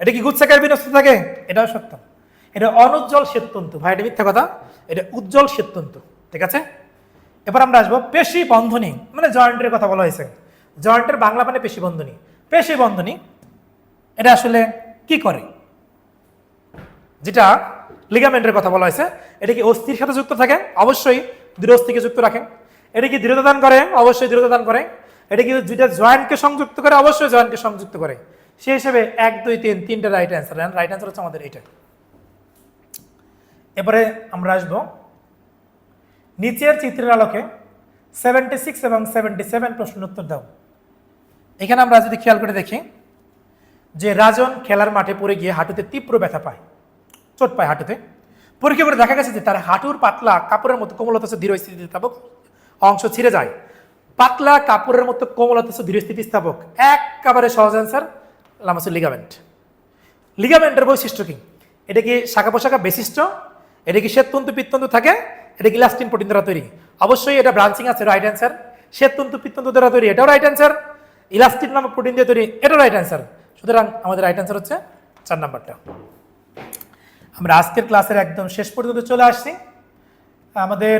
এটা কি গুচ্ছাকার বিন্যস্ত থাকে, এটাও সত্য। এটা অনুজ্জ্বল শ্বেততন্তু, ভাই এটা মিথ্যা কথা, এটা উজ্জ্বল শ্বেততন্তু, ঠিক আছে। এবার আমরা আসবো পেশি বন্ধনী, মানে জয়েন্টের কথা বলা হয়েছে। জয়েন্টের বাংলা মানে পেশি বন্ধনী। পেশি বন্ধনী এটা আসলে কি করে? যেটা লিগামেন্টের কথা বলা হয়েছে, এটা কি অস্থির সাথে যুক্ত থাকে? অবশ্যই দৃঢ়স্থিকে যুক্ত রাখে। এটা কি দৃঢ়তা দান করে? অবশ্যই দৃঢ়তা দান করে। এটা কি যেটা জয়েন্টকে সংযুক্ত করে? অবশ্যই জয়েন্টকে সংযুক্ত করে। সেই হিসেবে 1 2 3 তিনটা রাইট অ্যান্সার। রাইট অ্যান্সার হচ্ছে আমাদের এটা। এবারে আমরা আসবো নিচের চিত্রের আলোকে 76 এবং 77 প্রশ্নের উত্তর দাও। এখানে আমরা যদি খেয়াল করে দেখি যে রাজন খেলার মাঠে পড়ে গিয়ে হাঁটুতে তীব্র ব্যথা পায়, চোট পায় হাঁটুতে। পরীক্ষা করে দেখা গেছে যে তার হাঁটুর পাতলা কাপড়ের মতো কোমলতা ধীর স্থিতিস্থাপক অংশ ছিঁড়ে যায়। পাতলা কাপড়ের মতো কোমলতা ধীর স্থিতিস্থাপক, একেবারে সহজ অ্যান্সার, নাম হচ্ছে লিগামেন্ট। লিগামেন্টের বৈশিষ্ট্য কি? এটা কি শাখা প্রশাখা বিশিষ্ট? এটা কি শ্বেততন্তু পিত্তন্তু থাকে? এটা কি ইলাস্টিন প্রোটিন দ্বারা তৈরি? অবশ্যই এটা ব্রাঞ্চিং আছে, রাইট অ্যান্সার। শ্বেততন্তু পিত্তন্তু দ্বারা তৈরি, এটাও রাইট অ্যান্সার। ইলাস্টিন নামক প্রোটিন দিয়ে তৈরি, এটাও রাইট অ্যান্সার। সুতরাং আমাদের রাইট অ্যান্সার হচ্ছে 4 নাম্বারটা। আমরা আজকের ক্লাসের একদম শেষ পর্যন্ত চলে আসছি। আমাদের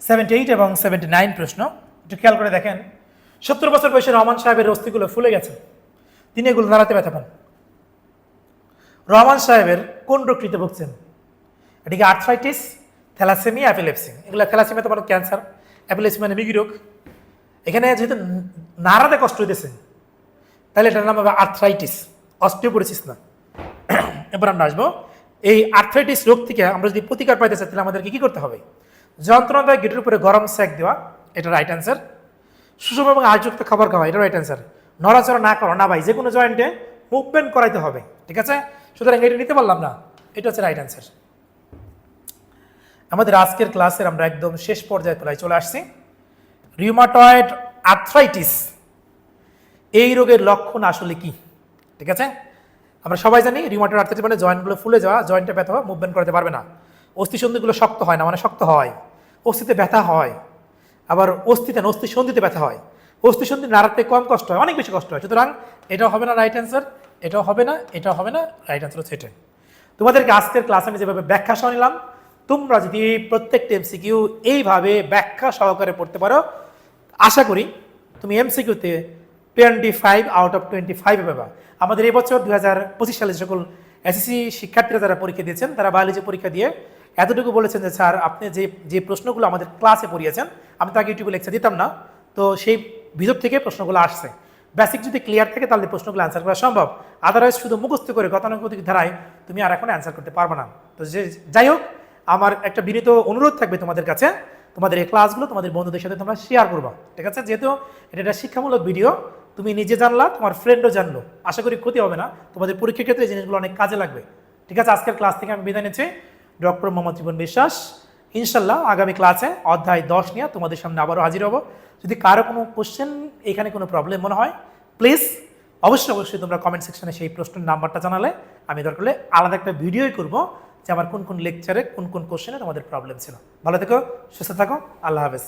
78 এবং 79 প্রশ্ন একটু খেয়াল করে দেখেন। 70 বছর বয়সে রহমান সাহেবের অস্থিগুলো ফুলে গেছে, তিনি এগুলো নাড়াতে ব্যথা পান। রহমান সাহেবের কোন রোগটিতে ভুগছেন? এটা কি আর্থ্রাইটিস, থ্যালাসেমিয়া, অ্যাপিলেপসি? এগুলো থ্যালাসেমিয়া তো মানে ক্যান্সার, অ্যাপিলেপসি মানে মৃগী রোগ। এখানে যেহেতু নাড়াতে কষ্ট হইতেছে, তাহলে এটার নাম হবে আর্থ্রাইটিস, অস্টিওপোরোসিস না। এবার আমরা আসবো এই আর্থ্রাইটিস রোগ থেকে আমরা যদি প্রতিকার পাইতে চাই, তাহলে আমাদেরকে কি করতে হবে? যন্ত্রণাদায়ক গেটের উপরে গরম সেক দেওয়া, এটা রাইট অ্যান্সার। সুষম এবং আয়যুক্ত খাবার খাওয়া, এটা রাইট অ্যান্সার। নড়াচড়া না করো না ভাই, যে কোনো জয়েন্টে মুভমেন্ট করাইতে হবে, ঠিক আছে। সুতরাং এটা নিতে পারলাম না, এটা হচ্ছে রাইট অ্যান্সার। আমাদের আজকের ক্লাসের আমরা একদম শেষ পর্যায়ে প্রায় চলে আসছি। রিউমাটয়েড আর্থ্রাইটিস, এই রোগের লক্ষণ আসলে কি? ঠিক আছে, আমরা সবাই জানি রিউমাটয়েড আর্থ্রাইটিস মানে জয়েন্টগুলো ফুলে যাওয়া, জয়েন্টে ব্যথা হওয়া, মুভমেন্ট করতে পারবে না। অস্থিসন্ধিগুলো শক্ত হয় না, মানে শক্ত হয়, অস্থিতে ব্যথা হয়, আবার অস্থিসন্ধিতে ব্যথা হয়, অস্থিসন্ধি নাড়াতে কম কষ্ট হয়, অনেক বেশি কষ্ট হয়। সুতরাং এটাও হবে না রাইট অ্যান্সার, এটাও হবে না, এটাও হবে না, রাইট অ্যান্সার হচ্ছে এটা। তোমাদেরকে আজকের ক্লাসে আমি যেভাবে ব্যাখ্যা সহ নিলাম, তোমরা যদি প্রত্যেকটা এমসিকিউ এইভাবে ব্যাখ্যা সহকারে পড়তে পারো, আশা করি তুমি এমসিকিউতে 25 আউট অফ 25 পাবা। আমাদের এবছর 2025 সালে সকল এসএসসি শিক্ষার্থীরা যারা পরীক্ষা দিয়েছেন, তারা বায়োলজি পরীক্ষা দিয়ে এতটুকু বলেছেন যে স্যার আপনি যে প্রশ্নগুলো আমাদের ক্লাসে পড়িয়েছেন, আমি তাকে ইউটিউবে লেকচার দিতাম না, তো সেই ভিতর থেকে প্রশ্নগুলো আসছে। বেসিক যদি ক্লিয়ার থাকে তাহলে প্রশ্নগুলো অ্যান্সার করা সম্ভব। আদারওয়াইজ শুধু মুখস্থ করে গতানুগতিক ধারায় তুমি আর এখন অ্যান্সার করতে পারবে না। তো যাই হোক, আমার একটা বিনীত অনুরোধ থাকবে তোমাদের কাছে, তোমাদের এই ক্লাসগুলো তোমাদের বন্ধুদের সাথে তোমরা শেয়ার করবা, ঠিক আছে? যেহেতু এটা একটা শিক্ষামূলক ভিডিও, তুমি নিজে জানলা, তোমার ফ্রেন্ডও জানলো, আশা করি ক্ষতি হবে না, তোমাদের পরীক্ষার ক্ষেত্রে এই জিনিসগুলো অনেক কাজে লাগবে, ঠিক আছে? আজকের ক্লাস থেকে আমি বিদায় নিচ্ছি, ডক্টর মোহাম্মদ জীবন বিশ্বাস। ইনশাল্লাহ আগামী ক্লাসে অধ্যায় 10 নিয়ে তোমাদের সামনে আবারও হাজির হব। যদি কারো কোনো কোশ্চেন, এখানে কোনো প্রবলেম মনে হয়, প্লিজ অবশ্যই তোমরা কমেন্ট সেকশনে সেই প্রশ্নের নাম্বারটা জানালে আমি দরকার হলে আলাদা একটা ভিডিওই করবো যে আমার কোন কোন লেকচারে কোন কোন কোশ্চেনে তোমাদের প্রবলেম ছিল। ভালো থেকো, সুস্থ থাকো, আল্লাহ হাফেজ।